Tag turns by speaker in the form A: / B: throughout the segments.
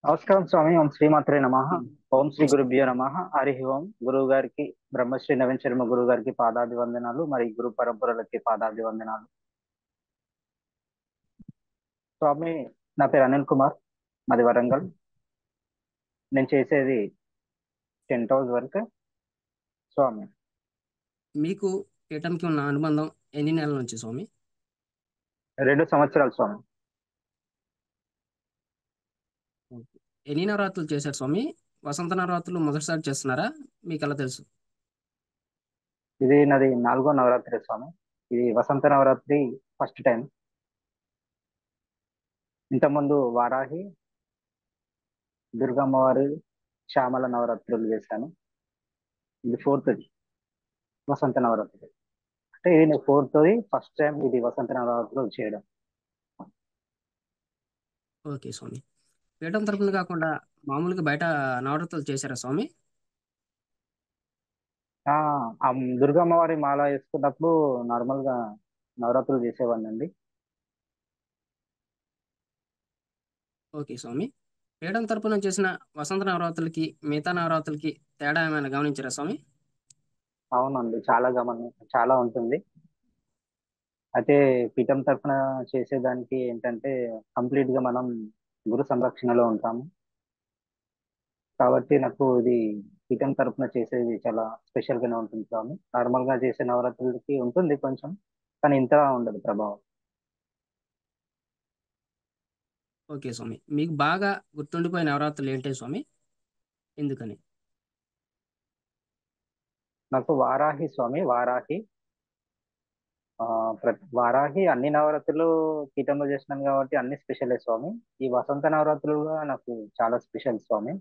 A: నమస్కారం స్వామి. ఓం శ్రీమాత్రే నమః. ఓం శ్రీ గురుభ్యో నమః. హరి ఓం. గురువు గారికి, బ్రహ్మశ్రీ నవీన్ శర్మ గురువు గారికి పాదాభివందనాలు, మరి గురు పరంపరలకి పాదాభివందనాలు. స్వామి, నా పేరు అనిల్ కుమార్, మాది వరంగల్. నేను చేసేది టెంట్ హౌస్ వర్క్. స్వామి,
B: మీకు పీఠంకి ఉన్న అనుబంధం ఎన్ని నెలల నుంచి స్వామి?
A: 2 సంవత్సరాలు స్వామి.
B: ఎన్ని నవరాత్రులు చేశారు స్వామి? వసంత నవరాత్రులు మొదటిసారి చేస్తున్నారా? మీకు ఎలా తెలుసు?
A: ఇది నాది 4వ నవరాత్రి స్వామి. ఇది వసంత నవరాత్రి ఫస్ట్ టైం. ఇంతకుముందు వారాహి, దుర్గమ్మవారి, శ్యామల నవరాత్రులు చేశాను. ఇది 4th వసంత నవరాత్రి. అంటే ఇది 4th ఫస్ట్ టైం ఇది వసంత నవరాత్రులు చేయడం.
B: ఓకే స్వామి. పీఠం తరపున కాకుండా మామూలుగా బయట నవరాత్రులు చేశారా స్వామి?
A: ఆ ఆ దుర్గమ్మవారి మాల వేసుకున్నప్పుడు నార్మల్ గా నవరాత్రులు చేసేవాడిని అండి.
B: ఓకే స్వామి. పీఠం తరపున చేసిన వసంత నవరాత్రులకి మిగతా నవరాత్రులకి తేడా ఏమైనా గమనించారా స్వామి?
A: అవునండి, చాలా ఉంటుంది. అయితే పీఠం తరఫున చేసేదానికి ఏంటంటే కంప్లీట్ గా మనం గురు సంరక్షణలో ఉంటాము. కాబట్టి నాకు ఇది పీఠం తరఫున చేసేది చాలా స్పెషల్ గానే ఉంటుంది స్వామి. నార్మల్ గా చేసే నవరాత్రులకి ఉంటుంది కొంచెం, కానీ ఇంత ఉండదు ప్రభావం.
B: ఓకే స్వామి. మీకు బాగా గుర్తుండిపోయిన నవరాత్రులు ఏంటి స్వామి? ఎందుకని?
A: నాకు వారాహి స్వామి, వారాహి. వారాహి అన్ని నవరాత్రులు పీఠంలో చేసినాను కాబట్టి అన్ని స్పెషలే స్వామి. ఈ వసంత నవరాత్రులు కూడా నాకు చాలా స్పెషల్ స్వామి.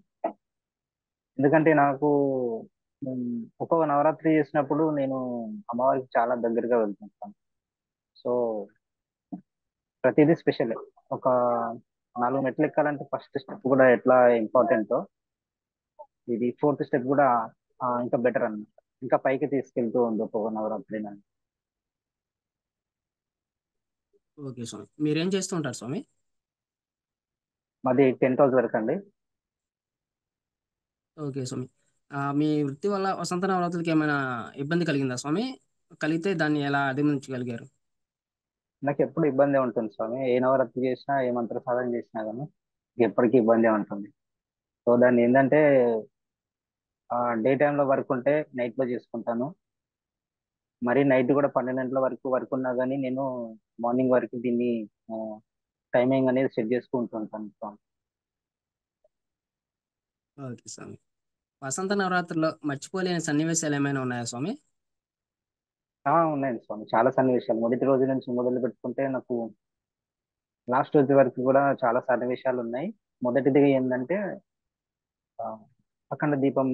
A: ఎందుకంటే నాకు ఒక్కొక్క నవరాత్రి చేసినప్పుడు నేను అమ్మవారికి చాలా దగ్గరగా వెళ్తుంటాను. సో ప్రతిదీ స్పెషల్. ఒక 4 మెట్లు ఎక్కాలంటే ఫస్ట్ స్టెప్ కూడా ఎట్లా ఇంపార్టెంటో, ఇది 4th స్టెప్ కూడా ఇంకా బెటర్ అన్నమాట. ఇంకా పైకి తీసుకెళ్తూ ఉంది ఒక్కొక్క నవరాత్రి నన్ను.
B: ఓకే స్వామి. మీరేం చేస్తూ ఉంటారు స్వామి?
A: మాది టెంట్ హౌస్ వరకు అండి.
B: ఓకే స్వామి. మీ వృత్తి వల్ల వసంత నవరాత్రులకి ఏమైనా ఇబ్బంది కలిగిందా స్వామి? కలిగితే దాన్ని ఎలా అధిగమించగలిగారు?
A: నాకు ఎప్పుడు ఇబ్బంది ఉంటుంది స్వామి. ఏ నవరాత్రి చేసినా, ఏ మంత్ర సాధన చేసినా కానీ ఎప్పటికీ ఇబ్బంది ఉంటుంది. సో దాన్ని ఏంటంటే డే టైంలో వర్క్ ఉంటే నైట్ లో చేసుకుంటాను. మరి నైట్ కూడా 12 గంటల వరకు వర్క్ ఉన్నా కానీ నేను మార్నింగ్ వరకు దీన్ని టైమింగ్ అనేది సెట్ చేసుకుంటూ ఉంటాను స్వామి.
B: ఓకే స్వామి. వసంత నవరాత్రుల్లో మర్చిపోలేని సన్నివేశాలు ఏమైనా ఉన్నాయా స్వామి?
A: ఉన్నాయండి స్వామి, చాలా సన్నివేశాలు. మొదటి రోజు నుంచి మొదలు పెట్టుకుంటే నాకు లాస్ట్ రోజు వరకు కూడా చాలా సన్నివేశాలు ఉన్నాయి. మొదటిది ఏంటంటే ఆ, అఖండ దీపం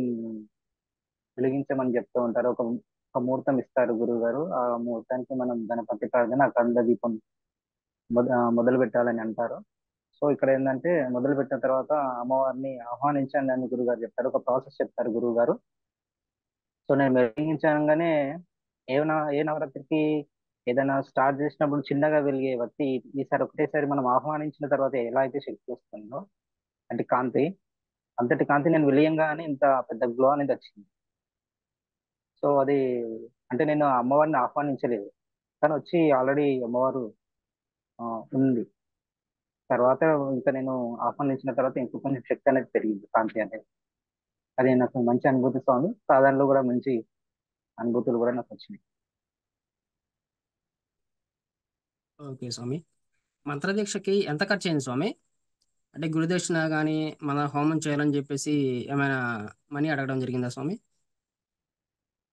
A: వెలిగించమని చెప్తూ ఉంటారు. ఒక ముహూర్తం ఇస్తారు గురువు గారు. ఆ ముహూర్తానికి మనం గణపతి ప్రార్థన అఖండ దీపం మొదలు పెట్టాలని అంటారు. సో ఇక్కడ ఏంటంటే మొదలు పెట్టిన తర్వాత అమ్మవారిని ఆహ్వానించండి అని గురువు గారు చెప్తారు. ఒక ప్రాసెస్ చెప్తారు గురువు గారు. సో నేను వెలిగించగానే ఏ నవరాత్రికి ఏదైనా స్టార్ట్ చేసినప్పుడు చిన్నగా వెలిగే వత్తి ఈసారి ఒకటేసారి మనం ఆహ్వానించిన తర్వాత ఎలా అయితే శక్తి వస్తుందో, అంటే కాంతి, అంతటి కాంతి నేను వెలియంగానే ఇంత పెద్ద గ్లో అనేది వచ్చింది. సో అది అంటే నేను ఆ అమ్మవారిని ఆహ్వానించలేదు, కానీ వచ్చి ఆల్రెడీ అమ్మవారు ఆ, ఉంది. తర్వాత ఇంకా నేను ఆహ్వానించిన తర్వాత ఇంకా కొంచెం శక్తి అనేది పెరిగింది, కాంతి అనేది. అది నాకు మంచి అనుభూతి స్వామి. సాధనలో కూడా మంచి అనుభూతులు కూడా నాకు వచ్చినాయి.
B: ఓకే స్వామి. మంత్రదీక్షకి ఎంత ఖర్చు అయింది స్వామి? అంటే గురుదక్షిణ కానీ మన హోమం చేయాలని చెప్పేసి ఏమైనా మనీ అడగడం జరిగిందా స్వామి?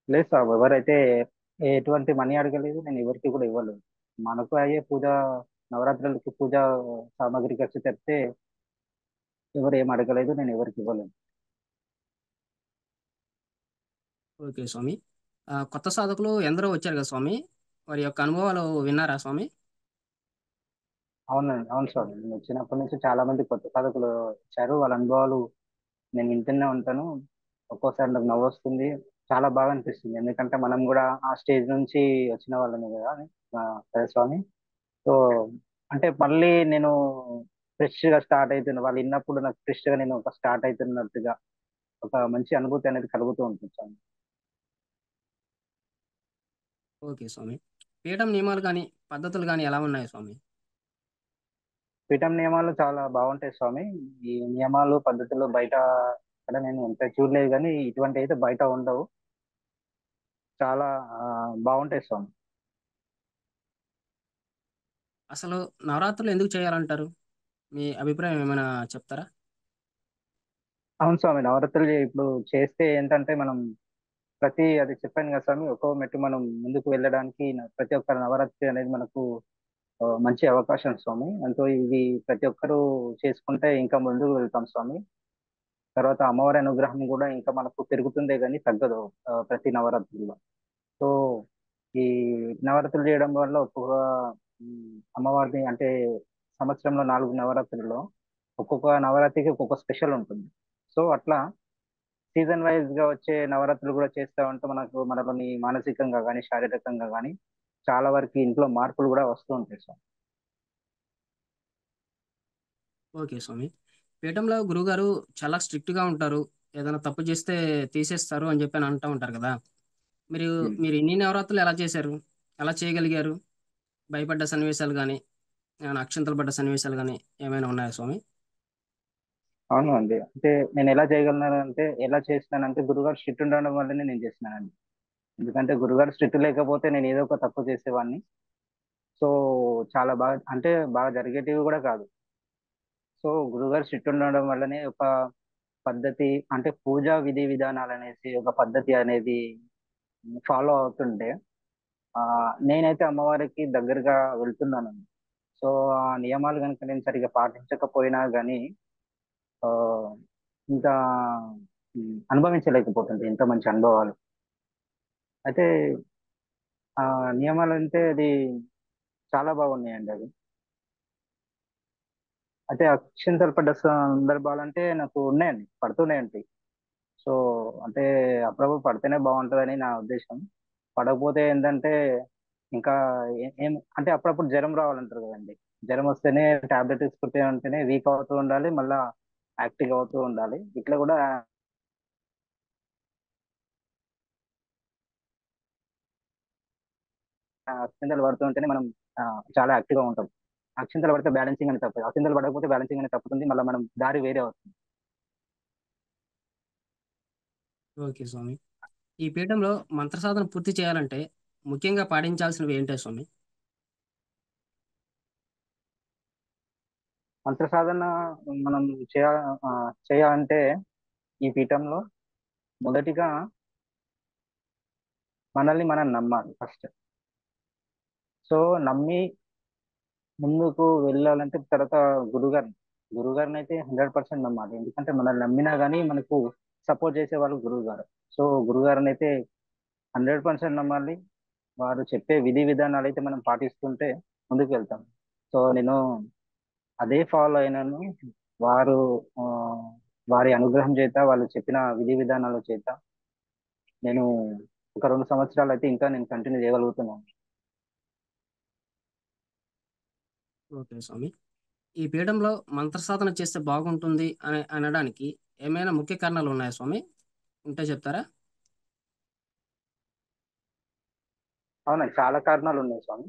A: లేదు సార్, ఎవరైతే ఎటువంటి మనీ అడగలేదు, నేను ఎవరికి కూడా ఇవ్వలేదు. మనకు అయ్యే పూజ, నవరాత్రులకి పూజ సామాగ్రి ఖర్చు చెప్తే ఎవరు ఏం అడగలేదు, నేను ఎవరికి ఇవ్వలేదు.
B: ఓకే స్వామి. కొత్త సాధకులు ఎందరో వచ్చారు కదా స్వామి, వారి యొక్క అనుభవాలు విన్నారా స్వామి?
A: అవునండి, అవును స్వామి. నేను వచ్చినప్పటి నుంచి చాలా మంది కొత్త సాధకులు వచ్చారు. వాళ్ళ అనుభవాలు నేను వింటూనే ఉంటాను. ఒక్కోసారి నాకు నవ్వు వస్తుంది. చాలా బాగా అనిపిస్తుంది. ఎందుకంటే మనం కూడా ఆ స్టేజ్ నుంచి వచ్చిన వాళ్ళమే కదా కదా స్వామి. సో అంటే మళ్ళీ నేను ఫ్రెష్ గా స్టార్ట్ అవుతున్నా. వాళ్ళు విన్నప్పుడు నాకు ఫ్రెష్ గా నేను ఒక స్టార్ట్ అవుతున్నట్టుగా ఒక మంచి అనుభూతి అనేది కలుగుతూ ఉంటుంది స్వామి.
B: ఓకే స్వామి. పీఠం నియమాలు కానీ పద్ధతులు కానీ ఎలా ఉన్నాయి స్వామి?
A: పీఠం నియమాలు చాలా బాగుంటాయి స్వామి. ఈ నియమాలు పద్ధతులు బయట అక్కడ నేను ఎంత చూడలేదు, కానీ ఇటువంటి అయితే బయట ఉండవు. చాలా బాగుంటాయి స్వామి.
B: అసలు నవరాత్రులు ఎందుకు చేయాలంటారు? మీ అభిప్రాయం ఏమైనా చెప్తారా?
A: అవును స్వామి, నవరాత్రులు ఇప్పుడు చేస్తే ఏంటంటే మనం అది చెప్పాను కదా స్వామి, ఒక్కో మెట్టు మనం ముందుకు వెళ్ళడానికి ప్రతి ఒక్క నవరాత్రి అనేది మనకు మంచి అవకాశం స్వామి. అంతో ఇది ప్రతి ఒక్కరూ చేసుకుంటే ఇంకా ముందుకు వెళ్తాం స్వామి. తర్వాత అమ్మవారి అనుగ్రహం కూడా ఇంకా మనకు పెరుగుతుందే కానీ తగ్గదు ప్రతి నవరాత్రిలో. సో ఈ నవరాత్రులు చేయడం వల్ల ఒక్కొక్క అమ్మవారిని అంటే సంవత్సరంలో 4 నవరాత్రుల్లో ఒక్కొక్క నవరాత్రికి ఒక్కొక్క స్పెషల్ ఉంటుంది. సో అట్లా సీజన్ వైజ్ గా వచ్చే నవరాత్రులు కూడా చేస్తా ఉంటే మనలోని మానసికంగా కానీ శారీరకంగా కానీ చాలా వరకు ఇంట్లో మార్పులు కూడా వస్తూ ఉంటాయి సార్.
B: ఓకే స్వామి. పీఠంలో గురువుగారు చాలా స్ట్రిక్ట్‌గా ఉంటారు. ఏదైనా తప్పు చేస్తే తీసేస్తారు అని చెప్పి అంటూ ఉంటారు కదా! మీరు
A: ఉమ్.
B: మీరు ఇన్ని నవరాత్రులు ఎలా చేశారు? ఎలా చేయగలిగారు? భయపడ్డ సన్నివేశాలు గాని, ఏమైనా అక్షింతలు పడ్డ సన్నివేశాలు గాని ఏమైనా ఉన్నాయా స్వామి?
A: అవును అండి. అంటే నేను ఎలా చేయగలను అంటే ఎలా చేసినానంటే గురుగారు స్ట్రిక్ట్ ఉండడం వల్లనే నేను చేసినానండి. ఎందుకంటే గురుగారు స్ట్రిక్ట్ లేకపోతే నేను ఏదో ఒక తప్పు చేసేవాడిని. సో చాలా బాగా అంటే బాగా జరిగేటివి కూడా కాదు. సో గురుగారు స్ట్రిక్ట్ ఉండడం వల్లనే ఒక పద్ధతి అంటే పూజా విధి విధానాలు అనేసి ఒక పద్ధతి అనేది ఫాలో అవుతుంటే ఆ నేనైతే అమ్మవారికి దగ్గరగా వెళ్తున్నాను. సో ఆ నియమాలు కనుక నేను సరిగా పాటించకపోయినా గానీ ఆ ఇంకా అనుభవించలేకపోతుంది ఇంత మంచి అనుభవాలు. అయితే ఆ నియమాలు అంటే అది చాలా బాగున్నాయండి అది. అయితే అక్షింతలు పడ్డ సందర్భాలు అంటే నాకు ఉన్నాయండి, పడుతూనే ఉంటాయి. సో అంటే అప్పుడప్పుడు పడితేనే బాగుంటుందని నా ఉద్దేశం. పడకపోతే ఏంటంటే ఇంకా ఏం అంటే అప్పుడప్పుడు జ్వరం రావాలంటారు కదండి. జ్వరం వస్తేనే టాబ్లెట్ తీసుకుంటే ఉంటేనే వీక్ అవుతూ ఉండాలి, మళ్ళా యాక్టివ్ అవుతూ ఉండాలి. ఇట్లా కూడా అక్షింతలు పడుతూ ఉంటేనే మనం ఆ, చాలా యాక్టివ్ గా ఉంటాం. అక్షింతలు పడితే బ్యాలెన్సింగ్ అని తప్పదు, అక్షింతలు పడకపోతే బ్యాలెన్సింగ్ అని తప్పుతుంది, మళ్ళీ మనం దారి వేరే అవుతుంది.
B: ఓకే స్వామి. ఈ పీఠంలో మంత్ర సాధన పూర్తి చేయాలంటే ముఖ్యంగా పాటించాల్సినవి ఏంటి స్వామి?
A: మంత్ర సాధన మనం చేయ ఆ, చేయాలంటే ఈ పీఠంలో మొదటిగా మనల్ని మనం నమ్మాలి ఫస్ట్. సో నమ్మి ముందుకు వెళ్ళాలంటే తర్వాత గురుగారిని గురుగారిని అయితే 100% నమ్మాలి. ఎందుకంటే మనల్ని నమ్మినా కానీ మనకు సపోర్ట్ చేసే వాళ్ళు గురువు గారు. సో గురుగారిని అయితే 100% నమ్మాలి. వారు చెప్పే విధి విధానాలు అయితే మనం పాటిస్తుంటే ముందుకు వెళ్తాం. సో నేను అదే ఫాలో అయినాను. వారు ఆ, వారి అనుగ్రహం చేత వాళ్ళు చెప్పిన విధి విధానాల చేత నేను ఒక 2 సంవత్సరాలు అయితే ఇంకా నేను కంటిన్యూ చేయగలుగుతున్నాను.
B: ఓకే స్వామి. ఈ పీఠంలో మంత్ర సాధన చేస్తే బాగుంటుంది అని అనడానికి ఏమైనా ముఖ్య కారణాలు ఉన్నాయా స్వామి? ఉంటే చెప్తారా?
A: అవునండి, చాలా కారణాలు ఉన్నాయి స్వామి.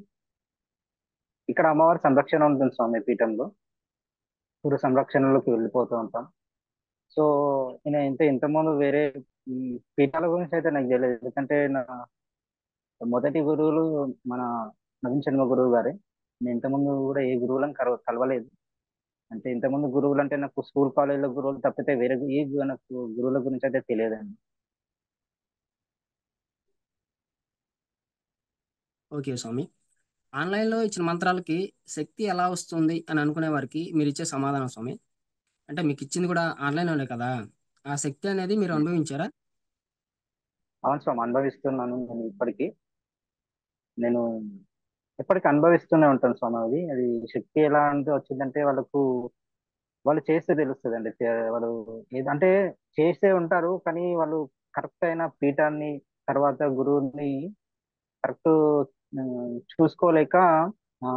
A: ఇక్కడ అమ్మవారి సంరక్షణ ఉంటుంది స్వామి పీఠంలో. సూర్య సంరక్షణలోకి వెళ్ళిపోతూ ఉంటాం. సో నేను ఇంతకుముందు వేరే పీఠాల గురించి అయితే నాకు తెలియదు. ఎందుకంటే నా మొదటి గురువులు మన నవీన్ శర్మ గురువు గారే. నేను ఇంతకుముందు కూడా ఏ గురువులను కలవలేదు. అంటే ఇంతకుముందు గురువులు అంటే నాకు స్కూల్ కాలేజీలో గురువులు తప్పితే వేరే నాకు గురువుల గురించి అయితే తెలియదండి.
B: ఓకే స్వామి. ఆన్‌లైన్‌లో ఇచ్చిన మంత్రాలకి శక్తి ఎలా వస్తుంది అని అనుకునే వారికి మీరిచ్చే సమాధానం స్వామి? అంటే మీకిచ్చింది కూడా ఆన్‌లైన్‌లోనే కదా! ఆ శక్తి అనేది మీరు అనుభవించారా?
A: అవును స్వామి, అనుభవిస్తున్నాను నేను ఇప్పటికీ. నేను ఎప్పటికీ అనుభవిస్తూనే ఉంటాను స్వామి. అది శక్తి ఎలా అంటే వచ్చిందంటే వాళ్ళకు వాళ్ళు చేస్తే తెలుస్తుందండి. వాళ్ళు ఏదంటే చేస్తే ఉంటారు, కానీ వాళ్ళు కరెక్ట్ అయిన పీఠాన్ని తర్వాత గురువుని కరెక్ట్ చూసుకోలేక ఆ,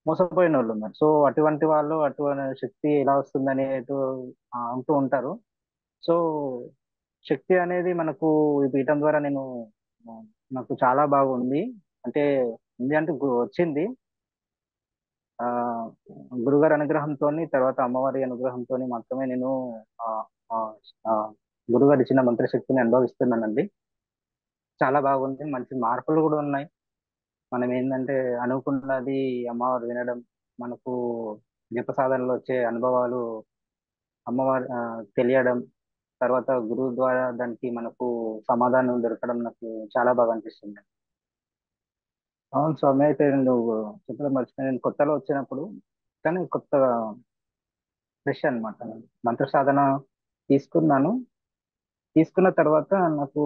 A: మోసపోయిన వాళ్ళు ఉన్నారు. సో అటువంటి వాళ్ళు అటువంటి శక్తి ఎలా వస్తుందని అంటూ ఉంటారు. సో శక్తి అనేది మనకు ఈ పీఠం ద్వారా నేను ఆ, నాకు చాలా బాగుంది. అంటే ఉంది అంటే వచ్చింది. ఆ గురుగారి అనుగ్రహంతో తర్వాత అమ్మవారి అనుగ్రహంతో మాత్రమే నేను ఆ ఆ ఆ గురుగారు ఇచ్చిన మంత్రశక్తిని అనుభవిస్తున్నానండి. చాలా బాగుంది. మంచి మార్పులు కూడా ఉన్నాయి. మనం ఏంటంటే అనుకున్నది అమ్మవారు వినడం, మనకు జప సాధనలో వచ్చే అనుభవాలు అమ్మవారు తెలియడం, తర్వాత గురువు ద్వారా దానికి మనకు సమాధానం దొరకడం నాకు చాలా బాగా అనిపిస్తుంది. అవును స్వామి. అయితే నువ్వు చెప్పడం మర్చిపోయి, నేను కొత్తలో వచ్చినప్పుడు కానీ కొత్త ఫ్రెష్ అనమాట. మంత్ర సాధన తీసుకున్నాను. తీసుకున్న తర్వాత నాకు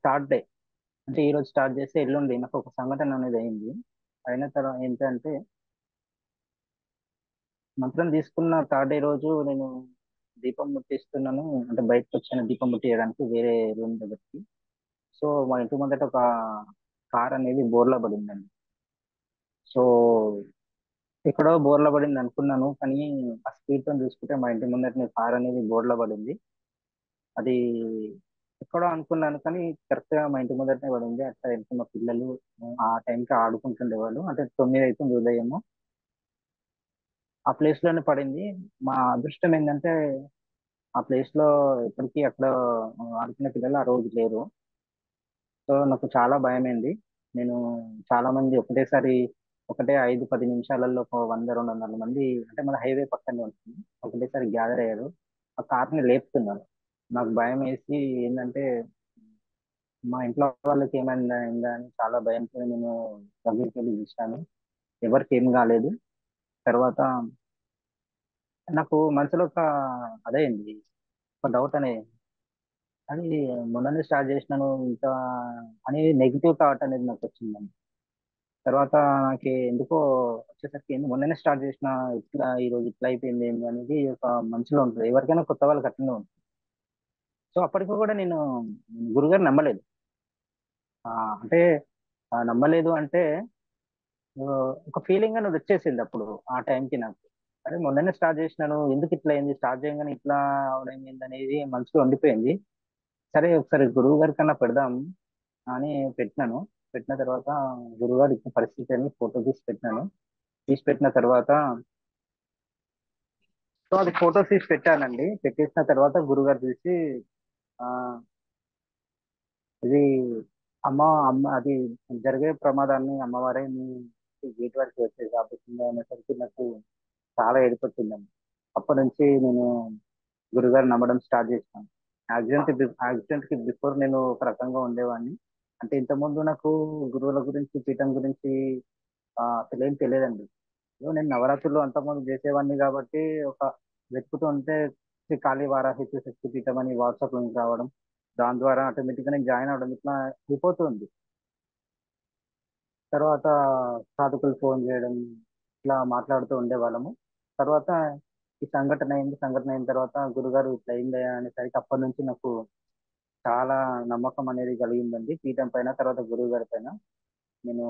A: థర్డ్ డే అంటే ఈ రోజు స్టార్ట్ చేస్తే ఎల్లుండి నాకు ఒక సంఘటన అనేది అయింది. అయిన తర్వాత ఏంటంటే మంత్రం తీసుకున్న థర్డ్ డే రోజు నేను దీపం ముట్టిస్తున్నాను. అంటే బయటకు వచ్చాను దీపం ముట్టియడానికి వేరే రూమ్ దగ్గరికి. సో మా ఇంటి ముందట ఒక కార్ అనేది బోర్లా పడిందండి. సో ఎక్కడో బోర్లా పడింది అనుకున్నాను, కానీ ఆ స్పీడ్ తో చూసుకుంటే మా ఇంటి ముందట కార్ అనేది బోర్లా పడింది. అది ఎక్కడో అనుకున్నాను, కానీ కరెక్ట్ గా మా ఇంటి ముందరనే పడింది. అట్లా వెళ్తున్న పిల్లలు ఆ టైంకి ఆడుకుంటుండేవాళ్ళు. అంటే 9 అవుతుంది ఉదయము. ఆ ప్లేస్ లోనే పడింది. మా అదృష్టం ఏంటంటే ఆ ప్లేస్ లో ఇప్పటికీ అక్కడ ఆడుకునే పిల్లలు ఆ రోజు లేరు. సో నాకు చాలా భయమైంది. నేను చాలా మంది ఒకటేసారి ఒకటే 5-10 నిమిషాలలో ఒక 100-200 మంది, అంటే మన హైవే పక్కనే ఉంటుంది, ఒకటేసారి గ్యాదర్ అయ్యారు. ఆ కార్ని లేపుతున్నారు. నాకు భయం వేసి ఏంటంటే మా ఇంట్లో వాళ్ళకి ఏమైందా అయిందా అని చాలా భయంతో నేను దగ్గరికి వెళ్ళి చూశాను. ఎవరికి ఏం కాలేదు. తర్వాత నాకు మనసులో ఒక అదే అయింది, ఒక డౌట్ అనేది. అది మొన్ననే స్టార్ట్ చేసినాను ఇంకా అనేది నెగిటివ్ థాట్ అనేది నాకు వచ్చిందండి. తర్వాత నాకు ఎందుకో వచ్చేసరికి ఏంది మొన్ననే స్టార్ట్ చేసిన, ఇట్లా ఈ రోజు ఇట్లా అయిపోయింది ఏంది అనేది ఒక మనసులో ఉంటుంది. ఎవరికైనా కొత్త వాళ్ళకి అట్లనే ఉంటుంది. సో అప్పటికి కూడా నేను గురుగారు నమ్మలేదు. ఆ, అంటే నమ్మలేదు అంటే ఆ, ఒక ఫీలింగ్ అనేది వచ్చేసింది అప్పుడు ఆ టైంకి నాకు. అరే మొన్ననే స్టార్ట్ చేసినాను, ఎందుకు ఇట్లా అయింది, స్టార్ట్ చేయగానే ఇట్లా అవడం ఏంది అనేది మనసులో ఉండిపోయింది. సరే ఒకసారి గురువు గారి కన్నా పెడదాం అని పెట్టినాను. పెట్టిన తర్వాత గురువు గారు ఇచ్చిన పరిస్థితి అని ఫోటో తీసి పెట్టినాను. తీసి పెట్టిన తర్వాత సో అది ఫోటో తీసి పెట్టానండి. పెట్టేసిన తర్వాత గురుగారు చూసి ఆ ఇది అమ్మ అమ్మ అది జరిగే ప్రమాదాన్ని అమ్మవారే మీ గేట్ వరకు వచ్చేసి ఆపేసింది అనేసరికి నాకు చాలా ఏడుపు వచ్చిందండి. అప్పటి నుంచి నేను గురుగారు నమ్మడం స్టార్ట్ చేశాను. యాక్సిడెంట్ కి బిఫోర్ నేను ఒక రకంగా ఉండేవాడిని. అంటే ఇంతకుముందు నాకు గురువుల గురించి పీఠం గురించి అసలు ఏం తెలియదండి. ఏదో నేను నవరాత్రులు అంతకుముందు చేసేవాడిని కాబట్టి ఒక వెతుకుతూ ఉంటే శ్రీ కాళీ వారాహి శక్తి పీఠం అని వాట్సాప్ లింక్ రావడం, దాని ద్వారా ఆటోమేటిక్ గా నేను జాయిన్ అవడం ఇట్లా అయిపోతుంది. తర్వాత సాధకులు ఫోన్ చేయడం, ఇట్లా మాట్లాడుతూ ఉండేవాళ్ళము. తర్వాత ఈ సంఘటన అయింది. సంఘటన అయిన తర్వాత గురుగారు ఇట్లా అయింది అనేసరికి అప్పటి నుంచి నాకు చాలా నమ్మకం అనేది కలిగిందండి పీఠం పైన, తర్వాత గురువు గారి పైన. నేను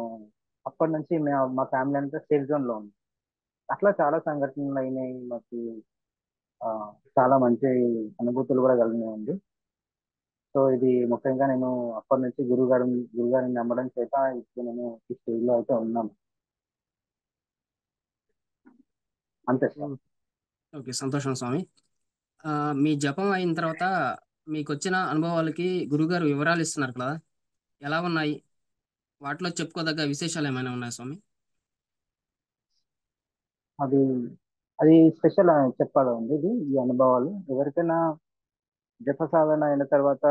A: అప్పటి నుంచి మా ఫ్యామిలీ అంతా సేఫ్ జోన్ లో ఉంది. అట్లా చాలా సంఘటనలు అయినాయి మాకు. ఆ, చాలా మంచి అనుభూతులు కూడా కలిగినాయండి. సో ఇది ముఖ్యంగా నేను అప్పటి నుంచి గురుగారిని నమ్మడం చేత ఇప్పుడు నేను ఈ స్టేజ్ లో అయితే ఉన్నాను. అంతే సార్.
B: ఓ- ఓకే, సంతోషం స్వామి. ఆ, మీ జపం అయిన తర్వాత మీకు వచ్చిన అనుభవాలకి గురుగారు వివరాలు ఇస్తున్నారు కదా, ఎలా ఉన్నాయి? వాటిలో చెప్పుకోదగ్గ విశేషాలు ఏమైనా ఉన్నాయా స్వామి?
A: అది అది స్పెషల్ చెప్పాలండి. ఇది ఈ అనుభవాలు ఎవరికైనా జప సాధన అయిన తర్వాత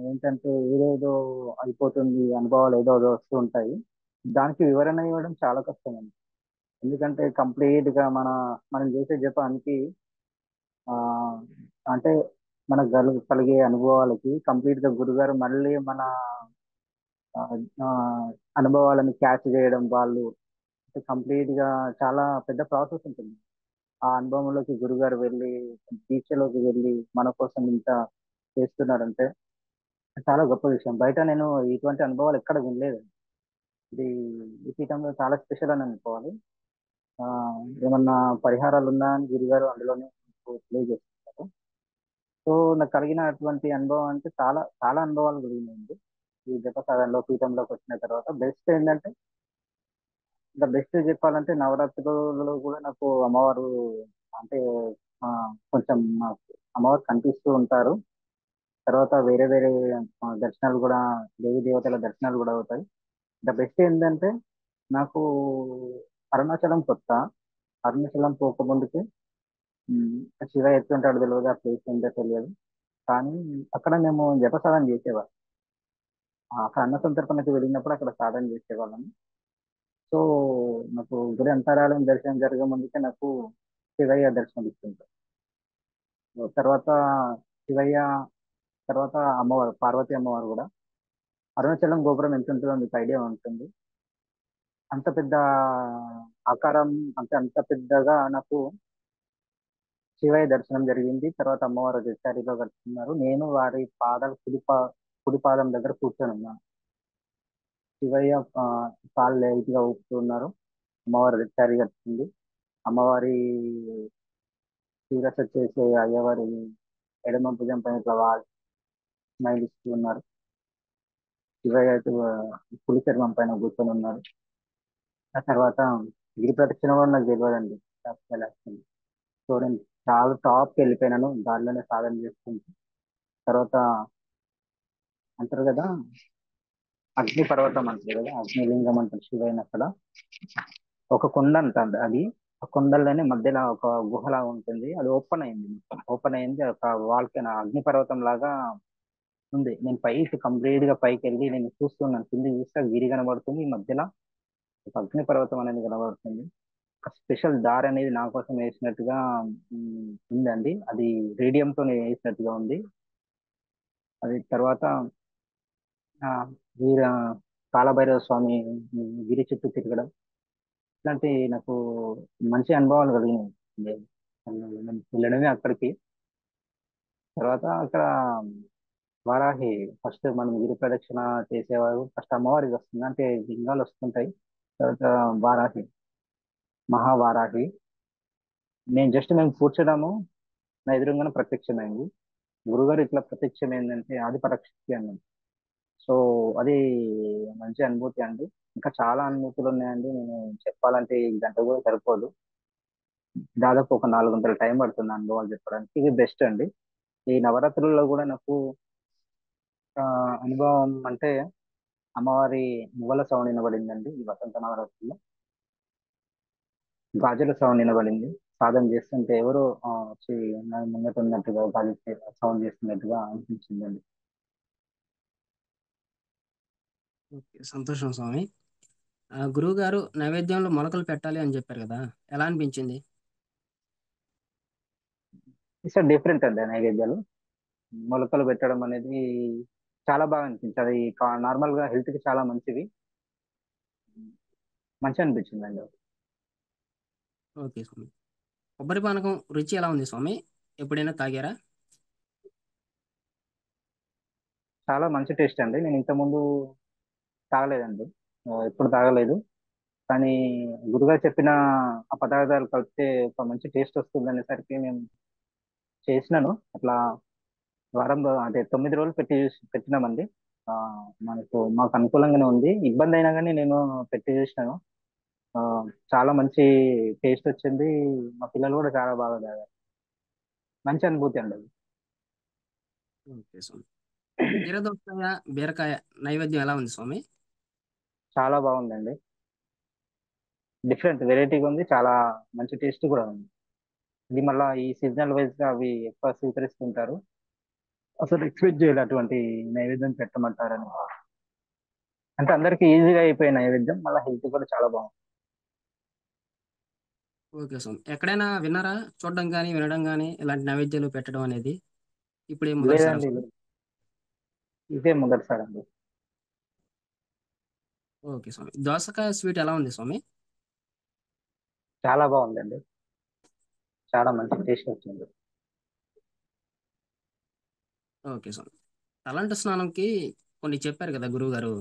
A: ఏంటంటే ఏదేదో అయిపోతుంది, అనుభవాలు ఏదో ఏదో వస్తూ ఉంటాయి. దానికి వివరణ ఇవ్వడం చాలా కష్టం అండి. ఎందుకంటే కంప్లీట్ గా మనం చేసే జపానికి ఆ అంటే మనకు కలిగే అనుభవాలకి కంప్లీట్ గా గురుగారు మళ్ళీ ఆ, ఆ, అనుభవాలను క్యాచ్ చేయడం వాళ్ళు కంప్లీట్ గా చాలా పెద్ద ప్రాసెస్ ఉంటుంది. ఆ అనుభవంలోకి గురుగారు వెళ్ళి దీక్షలోకి వెళ్ళి మన కోసం ఇంత చేస్తున్నారంటే చాలా గొప్ప విషయం. బయట నేను ఇటువంటి అనుభవాలు ఎక్కడ వినలేదు. ఇది ఈ పీఠంలో చాలా స్పెషల్ అని అనుకోవాలి. ఆ, ఏమన్నా పరిహారాలు ఉన్నా అని గురుగారు అందులోనే ప్లే చేస్తున్నారు. సో నాకు కలిగినటువంటి అనుభవం అంటే చాలా చాలా అనుభవాలు కలిగినాయండి. ఈ జప సాధనలో పీఠంలోకి వచ్చిన తర్వాత బెస్ట్ ఏంటంటే, ఇంకా బెస్ట్ చెప్పాలంటే నవరాత్రులలో కూడా నాకు అమ్మవారు అంటే ఆ, కొంచెం నాకు అమ్మవారు కనిపిస్తూ ఉంటారు. తర్వాత వేరే వేరే దర్శనాలు కూడా, దేవి దేవతల దర్శనాలు కూడా అవుతాయి. ద బెస్ట్ ఏంటంటే నాకు అరుణాచలం కొత్త. అరుణాచలం పోకముందుకి శివ ఎత్తుంటాడు తెలియదు, ఆ ప్లేస్ ఏంటో తెలియదు. కానీ అక్కడ మేము జప సాధన చేసేవాళ్ళం. అక్కడ అన్న సంతర్పణకి వెళ్ళినప్పుడు అక్కడ సాధన చేసేవాళ్ళం. సో నాకు గుడి అంతరాలయం దర్శనం జరగక ముందుకే నాకు శివయ్య దర్శనం ఇస్తుంటారు. తర్వాత శివయ్య, తర్వాత అమ్మవారు పార్వతీ అమ్మవారు కూడా. అరుణాచలం గోపురం ఎంత ఉంటుందో మీకు ఐడియా ఉంటుంది. అంత పెద్ద ఆకారం, అంటే అంత పెద్దగా నాకు శివయ్య దర్శనం జరిగింది. తర్వాత అమ్మవారు రెడ్డిసారిలో కట్టుకున్నారు. నేను వారి పాదాల కుడి పాదం దగ్గర కూర్చొని ఉన్నాను. శివయ్య కాళ్ళు లైట్ గా ఊపుతున్నారు. అమ్మవారు రెడ్డిసారి కట్టుకుంది. అమ్మవారి శిరస్సు వచ్చేసి అయ్యవారి ఎడమ భుజం పైన ఇట్లా స్మైల్ ఇస్తూ ఉన్నారు. శివయ్య అయితే పులి చర్మం పైన కూర్చొని ఉన్నారు. ఆ తర్వాత గిరి ప్రదక్షిణ కూడా నాకు తెలియదండి. సో నేను చాలా టాప్కి వెళ్ళిపోయినాను దానిలోనే సాధన చేసుకుంటూ. తర్వాత అంటారు కదా, అగ్ని పర్వతం అంటారు కదా, అగ్నిలింగం అంటారు శివయ్యని అక్కడ. ఒక కొండ అంటారు అది. ఆ కొండల్లోనే మధ్యలో ఒక గుహలా ఉంటుంది. అది ఓపెన్ అయింది, ఓపెన్ అయింది, ఒక వాల్కెన్ అగ్ని పర్వతం లాగా ఉంది. నేను పైకి కంప్లీట్ గా పైకి వెళ్ళి నేను చూస్తున్నాను. కింద చూస్తే గిరి కనబడుతుంది, ఈ మధ్యలో ఒక అగ్ని పర్వతం అనేది కనబడుతుంది. ఒక స్పెషల్ దారి అనేది నా కోసం వేసినట్టుగా ఉందండి. అది రేడియంతో వేసినట్టుగా ఉంది. అది తర్వాత ఆ, వీర కాలభైరవ స్వామి గిరి చుట్టూ తిరగడం, ఇలాంటి నాకు మంచి అనుభవాలు కలిగినాయి. నేను వెళ్ళడమే అక్కడికి. తర్వాత అక్కడ వారాహి, ఫస్ట్ మనం గిరి ప్రదక్షిణ చేసేవారు ఫస్ట్ అమ్మవారికి వస్తుంది, అంటే లింగాలు వస్తుంటాయి. తర్వాత వారాహి, మహావారాహి. మేము కూర్చోడము, నా ఎదురుగానే ప్రత్యక్షమైంది. గురుగారు ఇట్లా ప్రత్యక్షం ఏంటంటే ఆది పరాశక్తి అన్నది. సో అది మంచి అనుభూతి అండి. ఇంకా చాలా అనుభూతులు ఉన్నాయండి. నేను చెప్పాలంటే ఈ గంట కూడా సరిపోదు. దాదాపు ఒక 4 గంటల టైం పడుతుంది అనుభవాలు చెప్పడానికి. ఇది బెస్ట్ అండి. ఈ నవరాత్రుల్లో కూడా నాకు ఆ, అనుభవం అంటే అమ్మవారి మువ్వల సౌండ్ వినబడిందండి. ఈ వసంత నవరాత్రుల్లో గాజుల సౌండ్ వినబడింది. సాధన చేస్తుంటే ఎవరో వచ్చి నా ముంగట ఉన్నట్టుగా గాజు సౌండ్ చేస్తున్నట్టుగా అనిపించిందండి.
B: ఓకే, సంతోషం స్వామి. గురువు గారు నైవేద్యంలో మొలకలు పెట్టాలి అని చెప్పారు కదా, ఎలా అనిపించింది?
A: ఇట్స్ డిఫరెంట్ అండి నైవేద్యాలు. మొలకలు పెట్టడం అనేది చాలా బాగా అనిపించింది. అది నార్మల్ గా హెల్త్ కి చాలా మంచిది. మంచి అనిపించింది అండి.
B: ఓకే స్వామి. కొబ్బరి పానకం రుచి ఎలా ఉంది స్వామి? ఎప్పుడైనా తాగారా?
A: చాలా మంచి టేస్ట్ అండి. నేను ఇంత ముందు తాగలేదండి. ఎప్పుడు తాగలేదు. కానీ గురుగారు చెప్పిన ఆ పదార్థాలు కలిపితే ఒక మంచి టేస్ట్ వస్తుంది అనేసరికి మేము చేసినాను. అట్లా వారంలో అంటే 9 రోజులు పెట్టినామండి. ఆ, మాకు అనుకూలంగానే ఉంది. ఇబ్బంది అయినా కానీ నేను పెట్టి చూసినాను. ఆ, చాలా మంచి టేస్ట్ వచ్చింది. మా పిల్లలు కూడా చాలా బాగా తాగారు. మంచి అనుభూతి అండి అది.
B: ఓకే స్వామి. కీరదోసకాయ, బీరకాయ నైవేద్యం ఎలా ఉంది స్వామి?
A: చాలా బాగుందండి. డిఫరెంట్ వెరైటీగా ఉంది. చాలా మంచి టేస్ట్ కూడా ఉంది. ఇది మళ్ళీ ఈ సీజనల్ వైజ్ గా అవి ఎక్కువ స్వీకరిస్తుంటారు. అసలు ఎక్స్పెక్ట్ చేయాలి అటువంటి నైవేద్యం పెట్టమంటారని. అంటే అందరికి ఈజీగా అయిపోయే నైవేద్యం, మళ్ళీ హెల్త్ కూడా చాలా బాగుంది.
B: ఓకే స్వామి. ఎక్కడైనా విన్నారా? చూడడం కానీ వినడం కానీ ఇలాంటి నైవేద్యాలు పెట్టడం అనేది ఇప్పుడే మొదటిసారా
A: లేదండి,
B: స్వామి?
A: ఇదే మొదటిసారి అండి.
B: ఓకే స్వామి. దోసకాయ స్వీట్ ఎలా ఉంది స్వామి?
A: చాలా బాగుందండి. చాలా మంచి టేస్ట్ వచ్చింది.
B: ఓకే స్వామి. తలంటు స్నానంకి కొన్ని చెప్పారు కదా గురువు గారు,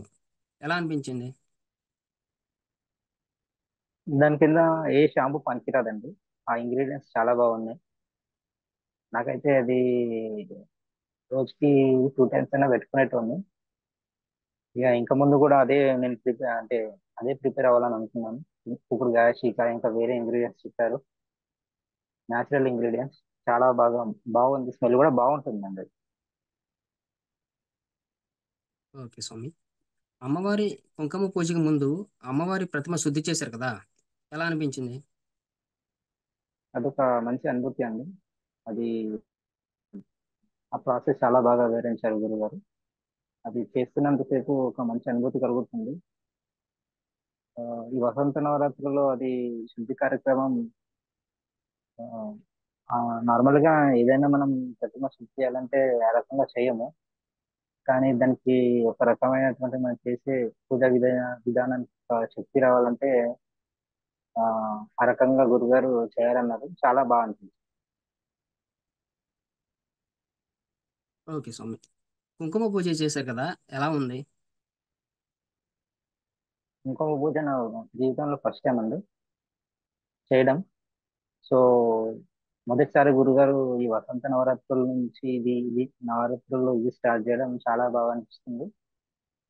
B: ఎలా అనిపించింది?
A: దాని కింద ఏ షాంపూ పనికిరాదండి. ఆ ఇంగ్రీడియంట్స్ చాలా బాగున్నాయి. నాకైతే అది రోజుకి 2 టైమ్స్ అయినా పెట్టుకునేటోని. ఇక ఇంకా ముందు కూడా అదే నేను ప్రిపేర్ అంటే అదే ప్రిపేర్ అవ్వాలని అనుకున్నాను. ఇప్పుడు షీకా ఇంకా వేరే ఇంగ్రీడియంట్స్ చెప్పారు. న్యాచురల్ ఇంగ్రీడియంట్స్ చాలా బాగుంది. స్మెల్ కూడా బాగుంటుందండి.
B: ఓకే స్వామి. అమ్మవారి కుంకుమ పూజకి ముందు అమ్మవారి ప్రతిమ శుద్ధి చేశారు కదా, ఎలా అనిపించింది?
A: అదొక మంచి అనుభూతి అండి. అది ఆ ప్రాసెస్ చాలా బాగా వివరించారు గురుగారు. అది చేస్తున్నంతసేపు ఒక మంచి అనుభూతి కలుగుతుంది. ఆ, ఈ వసంత నవరాత్రుల్లో అది శుద్ధి కార్యక్రమం ఆ, నార్మల్ గా ఏదైనా మనం ప్రతిమ శుద్ధి చేయాలంటే ఆ రకంగా చేయము. కానీ దానికి ఒక రకమైనటువంటి మనం చేసే విధానానికి ఒక శక్తి రావాలంటే ఆ ఆ రకంగా గురుగారు చేయాలన్నారు. చాలా బాగా అనిపించింది.
B: ఓకే స్వామి. కుంకుమ పూజ చేశారు కదా, ఎలా ఉంది?
A: ఇంకొక పూజ నా జీవితంలో ఫస్ట్ టైం అండి చేయడం. సో మొదటిసారి గురుగారు ఈ వసంత నవరాత్రుల నుంచి ఇది నవరాత్రుల్లో ఇది స్టార్ట్ చేయడం చాలా బాగా అనిపిస్తుంది.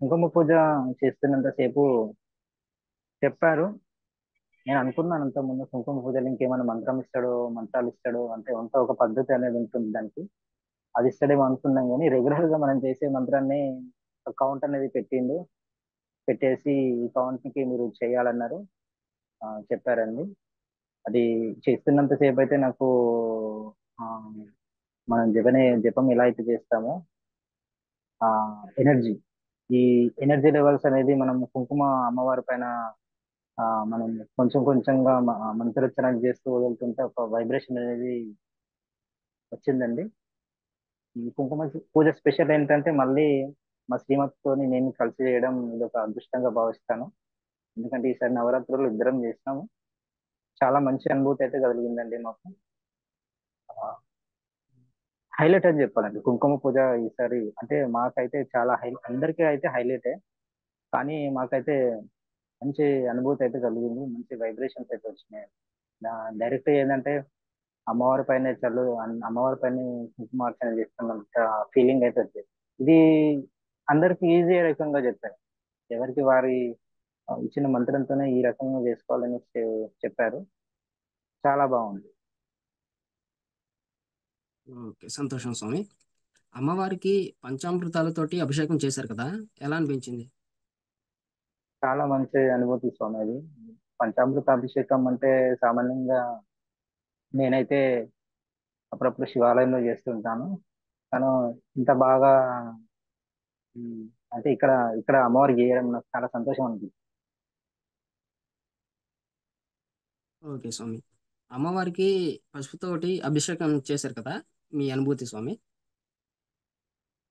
A: కుంకుమ పూజ చేస్తున్నంతసేపు చెప్పారు. నేను అనుకున్నాను అంత ముందు కుంకుమ పూజలు ఇంకేమైనా మంత్రాలు ఇస్తాడో అంటే ఒక పద్ధతి అనేది ఉంటుంది దానికి. అది ఇస్తాడేమో అనుకున్నాం కానీ రెగ్యులర్ గా మనం చేసే మంత్రాన్ని కౌంట్ అనేది పెట్టేసి ఈ కౌంట్ కి మీరు చేయాలన్నారు. చెప్పారండి. అది చేస్తున్నంత సేపు అయితే నాకు ఆ, మనం జపం ఎలా అయితే చేస్తామో ఆ ఎనర్జీ ఈ ఎనర్జీ లెవెల్స్ అనేది మనం కుంకుమ అమ్మవారి పైన మనం కొంచెం కొంచెంగా మంత్రోచ్చరణ చేస్తూ వదులుతుంటే ఒక వైబ్రేషన్ అనేది వచ్చిందండి. ఈ కుంకుమ పూజ స్పెషల్ ఏంటంటే మళ్ళీ మా శ్రీమతితోని నేను కలిసి చేయడం ఇది ఒక అదృష్టంగా భావిస్తాను. ఎందుకంటే ఈసారి నవరాత్రులు ఇద్దరం చేసినాము. చాలా మంచి అనుభూతి అయితే కలిగిందండి మాకు. హైలైట్ అని చెప్పాలండి కుంకుమ పూజ ఈసారి. అంటే మాకైతే చాలా అందరికీ అయితే హైలైటే. కానీ మాకైతే మంచి అనుభూతి అయితే కలిగింది. మంచి వైబ్రేషన్స్ అయితే వచ్చినాయి. డైరెక్ట్ ఏంటంటే అమ్మవారి పైన కుంకుమార్చన చేస్తున్నంత ఫీలింగ్ అయితే వచ్చేది. ఇది అందరికి ఈజీ రకంగా చెప్పారు. ఎవరికి వారి ఇచ్చిన మంత్రంతోనే ఈ రకంగా చేసుకోవాలని చెప్పారు. చాలా బాగుంది.
B: ఓకే, సంతోషం స్వామి. అమ్మవారికి పంచామృతాలతోటి అభిషేకం చేశారు కదా, ఎలా అనిపించింది?
A: చాలా మంచి అనుభూతి స్వామి అది. పంచామృత అభిషేకం అంటే సామాన్యంగా నేనైతే అప్పుడప్పుడు శివాలయంలో చేస్తుంటాను. కానీ ఇంత బాగా ఉమ్, అంటే ఇక్కడ అమ్మవారికి చేయడం నాకు చాలా సంతోషం అనిపించింది.
B: ఓకే స్వామి. అమ్మవారికి పసుపుతోటి అభిషేకం చేశారు కదా, మీ అనుభూతి స్వామి?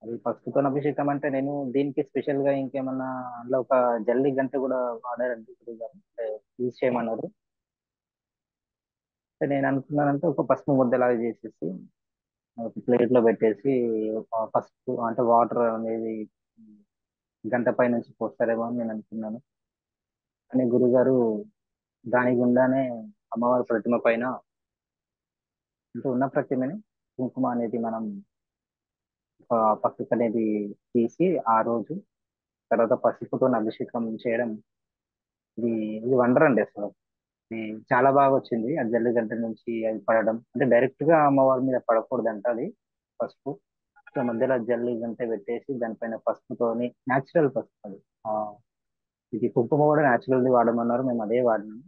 A: అది పసుపుతో అభిషేకం అంటే నేను దీనికి స్పెషల్ గా ఇంకేమన్నా అందులో ఒక జల్లి గంట కూడా వాడారండి గురువు గారు. అంటే యూజ్ చేయమన్నారు. అంటే నేను అనుకున్నానంటే ఒక పసుపు ముద్దలాగా చేసేసి ఒక ప్లేట్ లో పెట్టేసి ఒక పసుపు అంటే వాటర్ అనేది గంట పై నుంచి పోస్తారేమో అని నేను అనుకున్నాను. కానీ గురుగారు దాని గుండానే అమ్మవారి ప్రతిమ పైన అంటే ఉన్న ప్రతిమని కుంకుమ అనేది మనం పసుపు అనేది తీసి ఆ రోజు తర్వాత పసుపుతో అభిషేకం చేయడం ఇది ఇది వండర్ అండి అసలు. ఇది చాలా బాగా వచ్చింది. ఆ జల్లి గంట నుంచి అది పడడం అంటే డైరెక్ట్ గా అమ్మవారి మీద పడకూడదంట అది పసుపు. సో మధ్యలో జల్లి గంట పెట్టేసి దానిపైన పసుపుతోని న్యాచురల్ పసుపు అది. ఆ, ఇది కుంకుమ కూడా న్యాచురల్ వాడమన్నారు. మేము అదే వాడినాము.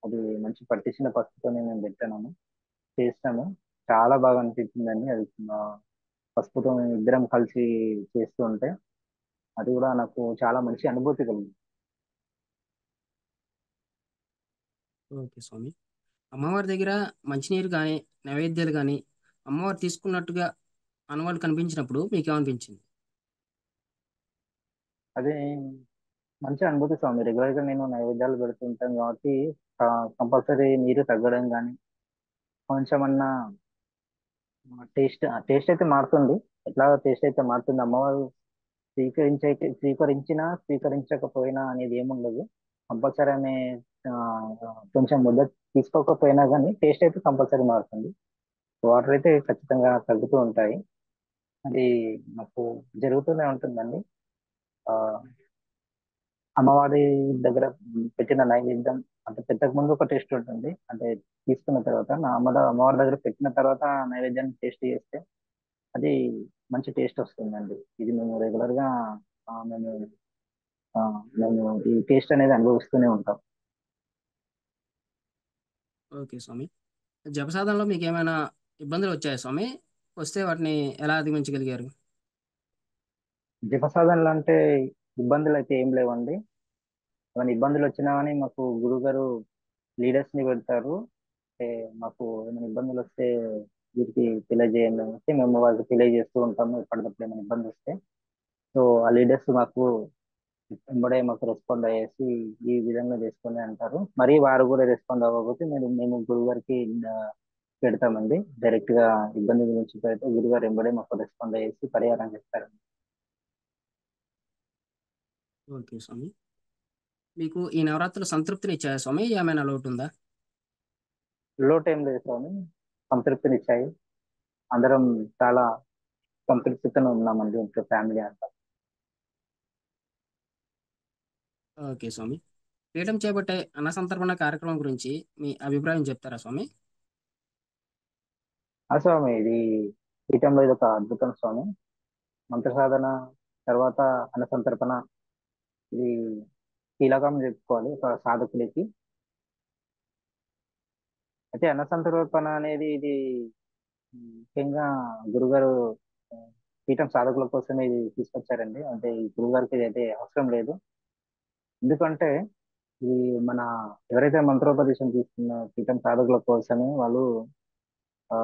A: అది మంచి పట్టించిన పసుపుతోనే మేము పెట్టాము చేస్తాము. చాలా బాగా అనిపించిందండి అది. పసుపుతో మేము ఇద్దరం కలిసి చేస్తూ ఉంటే అది కూడా నాకు చాలా మంచి అనుభూతి కలిగింది.
B: ఓకే స్వామి. అమ్మవారి దగ్గర మంచినీరు కానీ, నైవేద్యాలు కానీ అమ్మవారు తీసుకున్నట్టుగా అనువాలు కనిపించినప్పుడు మీకేమనిపించింది?
A: అదే మంచి అనుభూతి స్వామి. రెగ్యులర్ గా నేను నైవేద్యాలు పెడుతుంటాను కాబట్టి కంపల్సరీ నీరు తగ్గడం కానీ కొంచెమన్నా టేస్ట్ అయితే మారుతుంది. ఎట్లా టేస్ట్ అయితే మారుతుంది. అమ్మవారు స్వీకరించినా స్వీకరించకపోయినా అనేది ఏముండదు. కంపల్సరీ ఆమె ఆ, కొంచెం ముద్ద తీసుకోకపోయినా కానీ టేస్ట్ అయితే కంపల్సరీ మారుతుంది. వాటర్ అయితే ఖచ్చితంగా తగ్గుతూ ఉంటాయి. అది మాకు జరుగుతూనే ఉంటుందండి. ఆ, అమ్మవారి దగ్గర పెట్టిన నైవేద్యం అంటే పెట్టక ముందు ఒక టేస్ట్ ఉంటుంది. అంటే తీసుకున్న తర్వాత అమ్మవారి దగ్గర పెట్టిన తర్వాత ఆ నైవేద్యాన్ని టేస్ట్ చేస్తే అది మంచి టేస్ట్ వస్తుందండి. ఇది మేము రెగ్యులర్ గా ఆ, మేము ఆ, మేము ఈ టేస్ట్ అనేది అనుభవిస్తూనే ఉంటాం.
B: ఓకే స్వామి. జపసాధనలో మీకు ఏమైనా ఇబ్బందులు వచ్చాయా స్వామి? వస్తే వాటిని ఎలా అధిగమించగలిగారు?
A: జపసాధనలు అంటే ఇబ్బందులు అయితే ఏం లేవండి. ఏమైనా ఇబ్బందులు వచ్చినా కానీ మాకు గురువు గారు లీడర్స్ ని పెడతారు. అంటే మాకు ఏమైనా ఇబ్బందులు వస్తే వీరికి తెలియజేయండి అనేసి మేము వాళ్ళకి తెలియజేస్తూ ఉంటాము ఎప్పటికప్పుడు ఏమైనా ఇబ్బంది వస్తే. సో ఆ లీడర్స్ మాకు వెంబడే మాకు రెస్పాండ్ అయ్యేసి ఈ విధంగా చేసుకోండి అంటారు. మరి వారు కూడా రెస్పాండ్ అవ్వకపోతే మేము గురువు గారికి ఆ, పెడతామండి. డైరెక్ట్ గా ఇబ్బంది గురించి పెడితే గురువు గారు వెంబడే మాకు రెస్పాండ్ అయ్యేసి పరిహారం చేస్తారు.
B: ఓకే స్వామి. మీకు ఈ నవరాత్రులు సంతృప్తిని ఇచ్చాయా స్వామి? ఏమైనా లోటు ఉందా?
A: లోటు ఏం లేదు స్వామి. సంతృప్తినిచ్చాయి. అందరం చాలా సంతృప్తితో ఉన్నామండి ఇంట్లో ఫ్యామిలీ అంతా.
B: ఓకే స్వామి. పీఠం చేపట్టే అన్న సంతర్పణ కార్యక్రమం గురించి మీ అభిప్రాయం చెప్తారా స్వామి?
A: ఆ స్వామి ఇది పీఠంలో ఇది ఒక అద్భుతం స్వామి. మంత్ర సాధన తర్వాత అన్న సంతర్పణ ఇది కీలకం చెప్పుకోవాలి ఒక సాధకుడికి. అయితే అన్న సంతర్పణ అనేది ఇది ముఖ్యంగా గురుగారు ఆ, పీఠం సాధకుల కోసమే ఇది తీసుకొచ్చారండి. అంటే ఈ గురుగారికి ఇది అయితే అవసరం లేదు. ఎందుకంటే ఈ మన ఎవరైతే మంత్రోపదేశం తీసుకున్న పీఠం సాధకుల కోసమే వాళ్ళు ఆ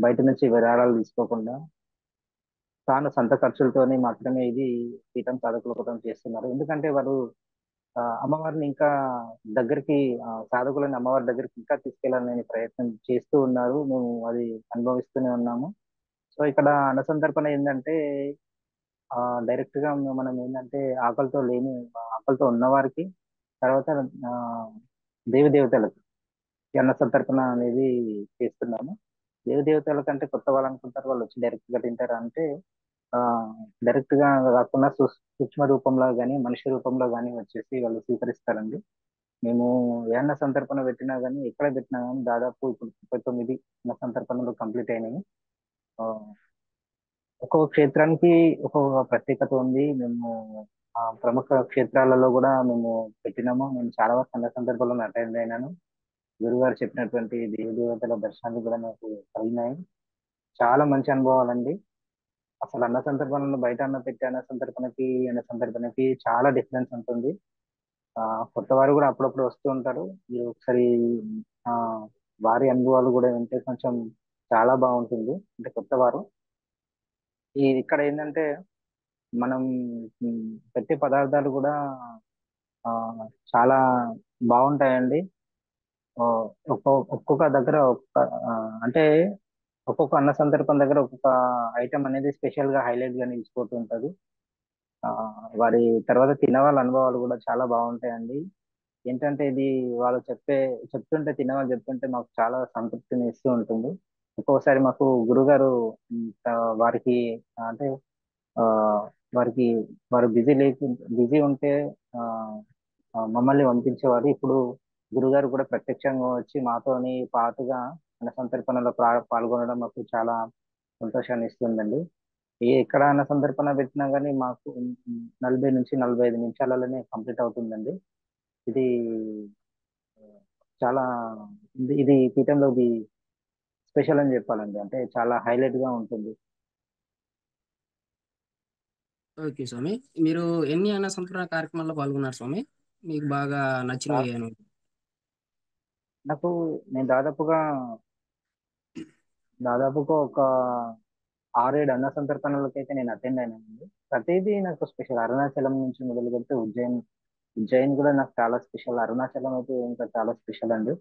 A: బయట నుంచి విరాళాలు తీసుకోకుండా తాను సొంత ఖర్చులతోనే మాత్రమే ఇది పీఠం సాధకుల కోసం చేస్తున్నారు. ఎందుకంటే వారు అమ్మవారిని ఇంకా దగ్గరికి సాధకులని అమ్మవారి దగ్గరికి ఇంకా తీసుకెళ్లాలనే ప్రయత్నం చేస్తూ ఉన్నారు. మేము అది అనుభవిస్తూనే ఉన్నాము. సో ఇక్కడ అన్నసంతర్పణ ఏంటంటే ఆ డైరెక్ట్ గా మనం ఏంటంటే ఆకలితో ఉన్న వారికి తర్వాత ఆ దేవి దేవతలకు ఈ అన్న సంతర్పణ అనేది చేస్తున్నాము. దేవి దేవతల కంటే కొత్త వాళ్ళు అనుకుంటారు వాళ్ళు వచ్చి డైరెక్ట్ గా తింటారా అంటే ఆ డైరెక్ట్ గా కాకుండా సూక్ష్మ రూపంలో కానీ మనిషి రూపంలో కానీ వచ్చేసి వాళ్ళు స్వీకరిస్తారండి. మేము ఏ అన్న సంతర్పణ పెట్టినా కానీ ఎక్కడ పెట్టినా కానీ దాదాపు ఇప్పుడు 39 అన్న సంతర్పణలు కంప్లీట్ అయినాయి. ఆ, ఒక్కొక్క క్షేత్రానికి ఒక్కొక్క ప్రత్యేకత ఉంది. మేము ఆ ప్రముఖ క్షేత్రాలలో కూడా మేము పెట్టినాము. నేను చాలా వరకు అన్న సందర్భాలను అటెండ్ అయినాను. గురుగారు చెప్పినటువంటి దేవి దేవతల దర్శనాలు కూడా నాకు కలిగినాయి. చాలా మంచి అనుభవాలండి. అసలు అన్న సందర్భంలో బయట అన్న పెట్టి అన్న సందర్భనకి చాలా డిఫరెన్స్ ఉంటుంది. ఆ కొత్త వారు కూడా అప్పుడప్పుడు వస్తూ ఉంటారు. మీరు ఒకసారి ఆ వారి అనుభవాలు కూడా వింటే కొంచెం చాలా బాగుంటుంది. అంటే కొత్త వారు ఇక్కడ ఏంటంటే మనం పెట్టే పదార్థాలు కూడా ఆ చాలా బాగుంటాయండి. ఆ, ఒక్కొక్క దగ్గర ఆ, అంటే ఒక్కొక్క అన్న సందర్భం దగ్గర ఒక్కొక్క ఐటమ్ అనేది స్పెషల్ గా హైలైట్ గా నిలిచిపోతూ ఉంటది. ఆ వారి తర్వాత తినే వాళ్ళ అనుభవాలు కూడా చాలా బాగుంటాయండి. ఏంటంటే ఇది వాళ్ళు చెప్తుంటే తినేవాళ్ళు చెప్తుంటే మాకు చాలా సంతృప్తిని ఇస్తూ ఉంటుంది. ఒక్కొక్కసారి మాకు గురుగారు వారికి అంటే ఆ వారికి వారు బిజీ ఉంటే ఆ మమ్మల్ని పంపించేవారు. ఇప్పుడు గురుగారు కూడా ప్రత్యక్షంగా వచ్చి మాతోని పాటుగా మన సంతర్పణలో పాల్గొనడం మాకు చాలా సంతోషాన్ని ఇస్తుందండి. ఎక్కడ అన్న సందర్భన పెట్టినా కానీ మాకు 40 నుంచి 45 నిమిషాలలోనే కంప్లీట్ అవుతుందండి. ఇది చాలా ఇది పీఠంలో ఇది స్పెషల్ అని చెప్పాలండి. అంటే చాలా హైలైట్ గా ఉంటుంది.
B: ఓకే స్వామి. మీరు ఎన్ని అన్న సంతర్పణ కార్యక్రమాల్లో పాల్గొన్నారు స్వామి? మీకు బాగా
A: దా-
B: నచ్చినవి అని?
A: నాకు నేను దాదాపుగా ఒక 6 7 అన్న సంతర్పణలకైతే నేను అటెండ్ అయినానండి. ప్రతిదీ నాకు స్పెషల్. అరుణాచలం నుంచి మొదలు పెడితే ఉజ్జయిన్ ఉజ్జయిని కూడా నాకు చాలా స్పెషల్. అరుణాచలం అయితే ఇంకా చాలా స్పెషల్ అండి.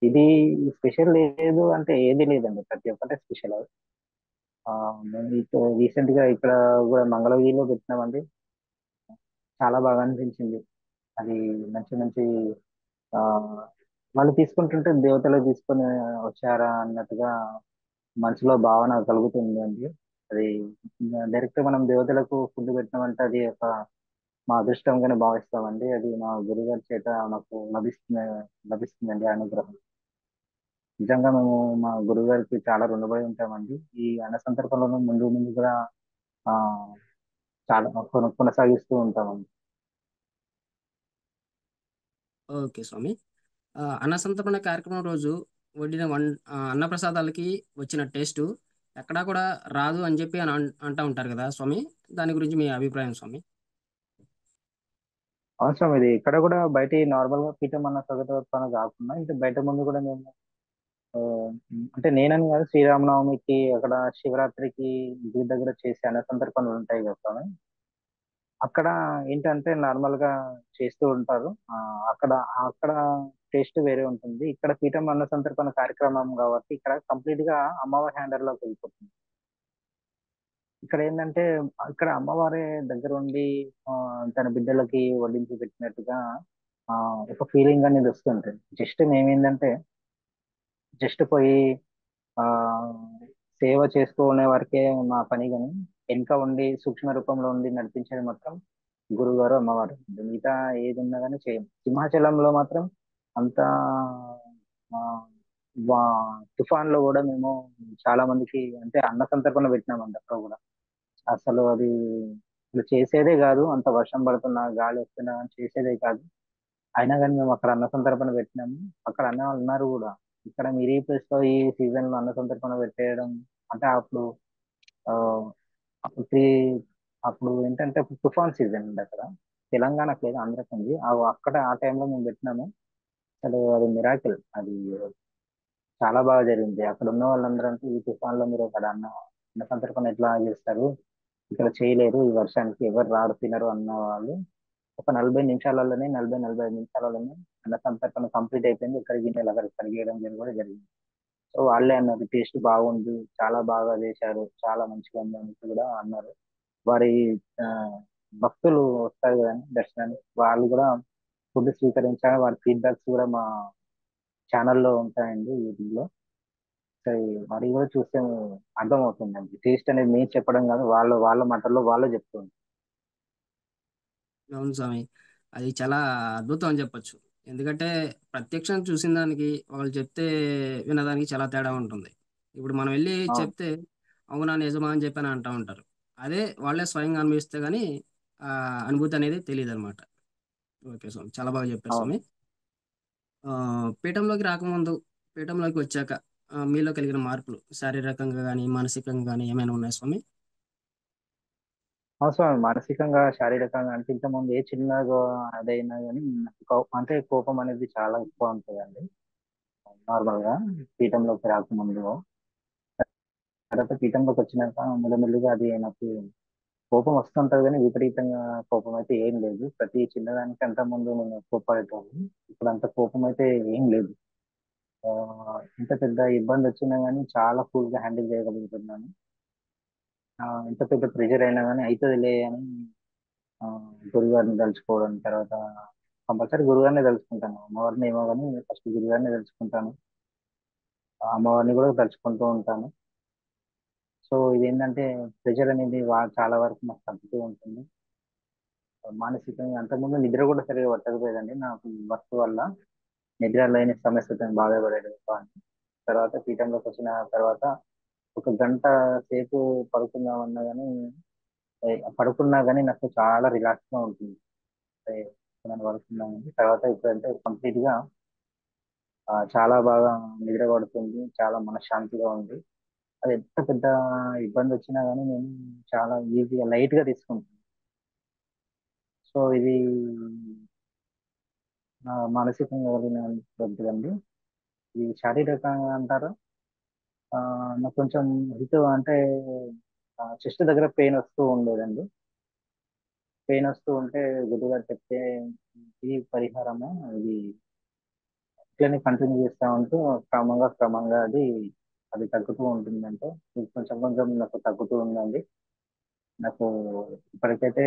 A: ఇది స్పెషల్ లేదు అంటే ఏది లేదండి, ప్రతి ఒక్కటే స్పెషల్. మేము రీసెంట్ గా ఇక్కడ కూడా మంగళగిరిలో పెట్టినామండి. చాలా బాగా అనిపించింది. అది మంచి మంచి ఆ వాళ్ళు తీసుకుంటుంటే దేవతలు తీసుకొని వచ్చారా అన్నట్టుగా మనసులో భావన కలుగుతుంది అండి. అది డైరెక్ట్ మనం దేవతలకు ఫుడ్ పెట్టినామంటే అది ఒక మా అదృష్టంగానే భావిస్తామండి. అది మా గురుగారి చేత మాకు లభిస్తుందండి ఆ అనుగ్రహం. నిజంగా మేము మా గురువు గారికి చాలా రుణపడి ఉంటామండి. ఈ అన్న సందర్భంలోనూ ముందు ముందు కూడా ఆ చాలా కొనసాగిస్తూ ఉంటామండి.
B: ఓకే స్వామి. అన్నసంతర్పణ కార్యక్రమం రోజు వండిన అన్నప్రసాదాలకి వచ్చిన టేస్టు ఎక్కడా కూడా రాదు అని చెప్పి అంటా ఉంటారు కదా స్వామి. దాని గురించి మీ అభిప్రాయం స్వామి.
A: అవసరం ఇది ఇక్కడ కూడా బయట నార్మల్ గా పీఠం అన్న సగటున కాకుండా ఇంకా బయట ముందు కూడా మేము ఆ, అంటే నేనని కాదు, శ్రీరామనవమికి అక్కడ శివరాత్రికి గుడి దగ్గర చేసే అన్న సందర్భాలు ఉంటాయి కదా స్వామి. అక్కడ ఏంటంటే నార్మల్ గా చేస్తూ ఉంటారు. అక్కడ అక్కడ టేస్ట్ వేరే ఉంటుంది. ఇక్కడ పీఠం అన్న సంతర్పణ కార్యక్రమం కాబట్టి ఇక్కడ కంప్లీట్ గా అమ్మవారి హ్యాండర్ లోకి వెళ్ళిపోతుంది. ఇక్కడ ఏంటంటే ఇక్కడ అమ్మవారే దగ్గర ఉండి ఆ, తన బిడ్డలకి వడ్డించి పెట్టినట్టుగా ఆ, ఒక ఫీలింగ్ అనేది వస్తుంటుంది. జస్ట్ మేమేంటంటే జస్ట్ పోయి ఆ సేవ చేసుకునే వరకే మా పని, కానీ వెనుక ఉండి సూక్ష్మ రూపంలో ఉండి నడిపించేది మొత్తం గురుగారు అమ్మవారు. మిగతా ఏది ఉన్నా కానీ చేయం. సింహాచలంలో మాత్రం అంత ఆ, తుఫాన్ లో కూడా మేము చాలా మందికి అంటే అన్న సంతర్పణ పెట్టినామండి అక్కడ కూడా. అసలు అది అసలు చేసేదే కాదు, అంత వర్షం పడుతున్నా గాలి వస్తున్నా కానీ చేసేదే కాదు. అయినా కానీ మేము అక్కడ అన్న సంతర్పణ పెట్టినాము. అక్కడ అన్న వాళ్ళు ఉన్నారు కూడా. ఇక్కడ మీరు ఈ ప్లేస్ లో ఈ సీజన్ లో అన్న సంతర్పణ పెట్టేయడం అంటే అప్పుడు ఆ, అప్పుడు అప్పుడు ఏంటంటే అప్పుడు తుఫాన్ సీజన్ ఉంది అక్కడ. తెలంగాణకు లేదు, ఆంధ్రాకి ఉంది. అక్కడ ఆ టైంలో మేము పెట్టినాము. అసలు అది మిరాకిల్. అది చాలా బాగా జరిగింది. అక్కడ ఉన్న వాళ్ళందరూ అంటే ఈ తుఫాన్ లో మీరు అక్కడ అన్న సంతర్పణ ఎట్లా చేస్తారు, ఇక్కడ చేయలేరు, ఈ వర్షానికి ఎవరు రారు తినరు అన్న వాళ్ళు ఒక 40 నిమిషాలలోనే 45 నిమిషాలలోనే అన్న సంతర్పణ కంప్లీట్ అయిపోయింది. ఇక్కడ గిన్నెలు అక్కడ కడిగేయడం కూడా జరిగింది. సో వాళ్ళే అన్నారు టేస్ట్ బాగుంది, చాలా బాగా చేశారు, చాలా మంచిగా ఉంది అని కూడా అన్నారు. వారి ఆ, భక్తులు వస్తారు కదండి దర్శనానికి, వాళ్ళు కూడా ఫుడ్ స్వీకరించారు. వారి ఫీడ్బ్యాక్స్ కూడా మా ఛానల్లో ఉంటాయండి యూట్యూబ్ లో. సో మరి కూడా చూస్తే అర్థమవుతుందండి. టేస్ట్ అనేది మేము చెప్పడం కాదు, వాళ్ళ వాళ్ళ మాటల్లో వాళ్ళే చెప్తుంది.
B: అవును స్వామి. అది చాలా అద్భుతం అని చెప్పొచ్చు. ఎందుకంటే ప్రత్యక్షం చూసిన దానికి వాళ్ళు చెప్తే వినడానికి చాలా తేడా ఉంటుంది. ఇప్పుడు మనం వెళ్ళి
A: అవును.
B: చెప్తే అవునా నిజమా అని చెప్పని అంటూ ఉంటారు. అదే వాళ్ళే స్వయంగా అనుభవిస్తే కానీ ఆ అనుభూతి అనేది తెలియదు అనమాట. ఓకే స్వామి, చాలా బాగా చెప్పారు
A: అవును.
B: స్వామి. పీఠంలోకి రాకముందు, పీఠంలోకి వచ్చాక మీలో కలిగిన మార్పులు శారీరకంగా కానీ మానసికంగా కానీ ఏమైనా ఉన్నాయా స్వామి?
A: అవసరం మానసికంగా శారీరకంగా అంటే ఇంతకుముందు ఏ చిన్నగా అదైనా కానీ అంటే కోపం అనేది చాలా ఎక్కువ ఉంటుందండి నార్మల్ గా పీఠంలోకి రాకముందు. తర్వాత పీఠంలోకి వచ్చినాక మెల్లమెల్లిగా అది నాకు కోపం వస్తుంటది కానీ విపరీతంగా కోపం అయితే ఏం లేదు. ప్రతి చిన్నదానికి అంత ముందు నేను కోప్పడేటోని. ఇప్పుడు అంత కోపం అయితే ఏం లేదు. ఆ, ఎంత పెద్ద ఇబ్బంది వచ్చినా కానీ చాలా కూల్ గా హ్యాండిల్ చేయగలుగుతున్నాను. ఎంత పెద్ద ప్రెషర్ అయినా కానీ అవుతుందిలే అని ఆ, గురుగారిని తలుచుకోవడం. తర్వాత కంపల్సరీ గురుగారిని తలుచుకుంటాను. అమ్మవారిని ఏమో కానీ ఫస్ట్ గురుగారిని తలుచుకుంటాను. అమ్మవారిని కూడా తలుచుకుంటూ ఉంటాను. సో ఇది ఏంటంటే ప్రెషర్ అనేది చాలా వరకు నాకు తగ్గుతూ ఉంటుంది. మానసికంగా అంతకుముందు నిద్ర కూడా సరిగా పట్టకపోయేదండి నాకు వర్క్ వల్ల. నిద్ర లేని సమస్యతో బాధపడేది వాడిని. తర్వాత పీఠంలోకి వచ్చిన తర్వాత ఒక గంట సేపు పడుకుందామన్నా కానీ పడుకున్నా కానీ నాకు చాలా రిలాక్స్ గా ఉంటుంది. అంటే మనం పడుకున్నామని తర్వాత ఇప్పుడంటే కంప్లీట్ గా చాలా బాగా నిద్ర పడుతుంది, చాలా మనశ్శాంతిగా ఉంది. అది ఎంత పెద్ద ఇబ్బంది వచ్చినా కానీ నేను చాలా ఈజీగా లైట్ గా తీసుకుంటాను. సో ఇది మానసికంగా కలిగిన వద్దులండి. ఇది శారీరకంగా అంటారా, నాకు కొంచెం హిత అంటే చెస్ట్ దగ్గర పెయిన్ వస్తూ ఉండేదండి. పెయిన్ వస్తూ ఉంటే గురువుగారు చెప్తే ఇది పరిహారము, ఇది ఇట్లనే కంటిన్యూ చేస్తా ఉంటూ క్రమంగా క్రమంగా అది తగ్గుతూ ఉంటుందంటే ఇది కొంచెం కొంచెం నాకు తగ్గుతూ ఉందండి. నాకు ఇప్పటికైతే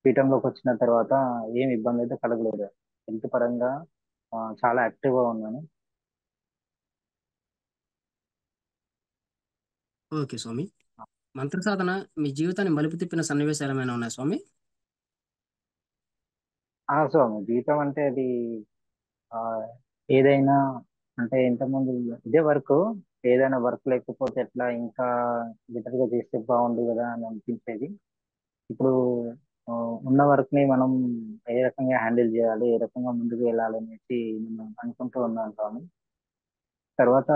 A: పీఠంలోకి వచ్చిన తర్వాత ఏం ఇబ్బంది అయితే కలగలేదు. హెల్త్ పరంగా చాలా యాక్టివ్గా ఉన్నాను.
B: ఓకే స్వామి. మంత్ర సాధన మీ జీవితాన్ని మలుపు తిప్పిన సన్నివేశాలు ఏమైనా ఉన్నాయా స్వామి?
A: స్వామి జీవితం అంటే అది ఆ, ఏదైనా అంటే ఇంతకుముందు ఇదే వర్క్, ఏదైనా వర్క్ లేకపోతే ఎట్లా ఇంకా బెటర్గా చేస్తే బాగుండు కదా అని అనిపించేది. ఇప్పుడు ఆ, ఉన్న వర్క్ ని మనం ఏ రకంగా హ్యాండిల్ చేయాలి, ఏ రకంగా ముందుకు వెళ్ళాలి అనేసి నేను అనుకుంటూ ఉన్నాను స్వామి. తర్వాత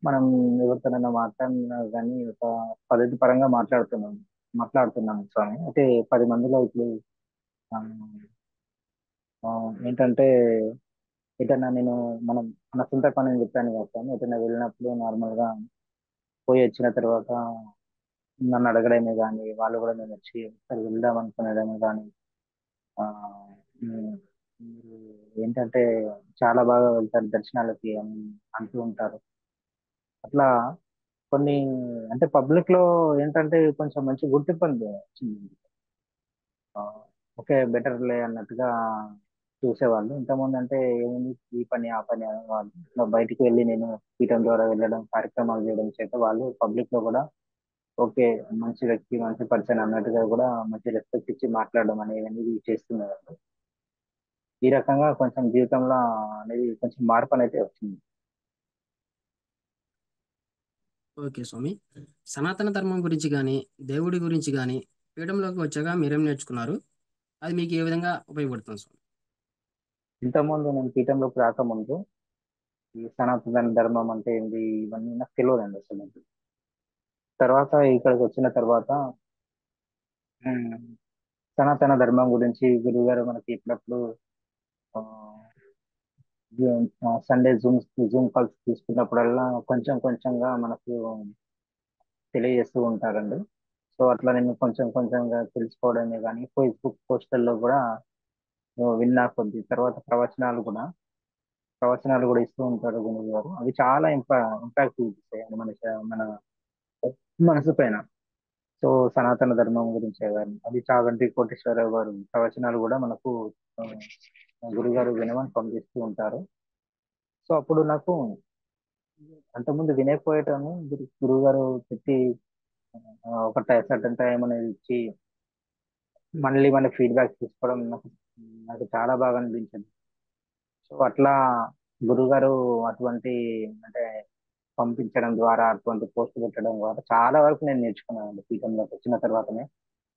A: మనం ఎవరితోనైనా మాట్లాడినా కానీ ఒక పద్ధతి పరంగా మాట్లాడుతున్నాను స్వామి. అయితే 10 మందిలో ఇప్పుడు ఆ, ఆ, ఏంటంటే ఎటన్నా నేను మనం మన సొంత పని అని చెప్పాను కదా స్వామి, ఎటన్నా వెళ్ళినప్పుడు నార్మల్ గా పోయి వచ్చిన తర్వాత నన్ను అడగడమే కానీ, వాళ్ళు కూడా నేను వచ్చి ఒకసారి వెళ్దాం అనుకునేడమే కానీ ఆ, ఉమ్, మీరు ఏంటంటే చాలా బాగా వెళ్తారు దర్శనాలకి అని అంటూ ఉంటారు. అట్లా కొన్ని అంటే పబ్లిక్ లో ఏంటంటే కొంచెం మంచి గుర్తింపు వచ్చింది. ఆ, ఓకే బెటర్లే అన్నట్టుగా చూసేవాళ్ళు. ఇంతకుముందు అంటే ఏముంది ఈ పని ఆ పని అనేవాళ్ళు. ఇలా బయటికి వెళ్ళి నేను పీఠం ద్వారా వెళ్ళడం, కార్యక్రమాలు చేయడం చేత వాళ్ళు పబ్లిక్ లో కూడా ఓకే మంచి వ్యక్తి, మంచి పర్సన్ అన్నట్టుగా కూడా మంచి రెస్పెక్ట్ ఇచ్చి మాట్లాడడం అనేది చేస్తున్నారు. ఈ రకంగా కొంచెం జీవితంలో అనేది కొంచెం మార్పు అనేది వచ్చింది.
B: ఓకే స్వామి. సనాతన ధర్మం గురించి కానీ, దేవుడి గురించి కానీ పీఠంలోకి వచ్చాక మీరేం నేర్చుకున్నారు? అది మీకు ఏ విధంగా ఉపయోగపడుతుంది స్వామి?
A: ఇంతకుముందు నేను పీఠంలోకి రాకముందు ఈ సనాతన ధర్మం అంటే ఏంటి ఇవన్నీ నాకు తెలియదండి అసలు. తర్వాత ఇక్కడికి వచ్చిన తర్వాత ఉమ్, సనాతన ధర్మం గురించి గురువు గారు మనకి ఎప్పుడప్పుడు సండే జూమ్ కాల్స్ తీసుకున్నప్పుడల్లా కొంచెం కొంచెంగా మనకు తెలియజేస్తూ ఉంటారండి. సో అట్లా నేను కొంచెం కొంచెంగా తెలుసుకోవడమే కానీ ఫేస్బుక్ పోస్టుల్లో కూడా విన్నా కొద్ది. తర్వాత ప్రవచనాలు కూడా ఇస్తూ ఉంటారు గురువు గారు. అవి చాలా ఇంపాక్ట్ చూపిస్తాయి అండి మన మనసు పైన. సో సనాతన ధర్మం గురించే కానీ అది చాగంటి కోటేశ్వరరావు గారు ప్రవచనాలు కూడా మనకు గురుగారు వినమని పంపిస్తూ ఉంటారు. సో అప్పుడు నాకు అంతకుముందు వినకపోయేటాను. గురువు గారు పెట్టి ఒక సర్టన్ టైం అనేది ఇచ్చి మళ్ళీ మన ఫీడ్బ్యాక్ తీసుకోవడం నాకు నాకు చాలా బాగా అనిపించింది. సో అట్లా గురుగారు అటువంటి అంటే పంపించడం ద్వారా, అటువంటి పోస్ట్ పెట్టడం ద్వారా చాలా వరకు నేను నేర్చుకున్నాను పీఠంలోకి వచ్చిన తర్వాతనే.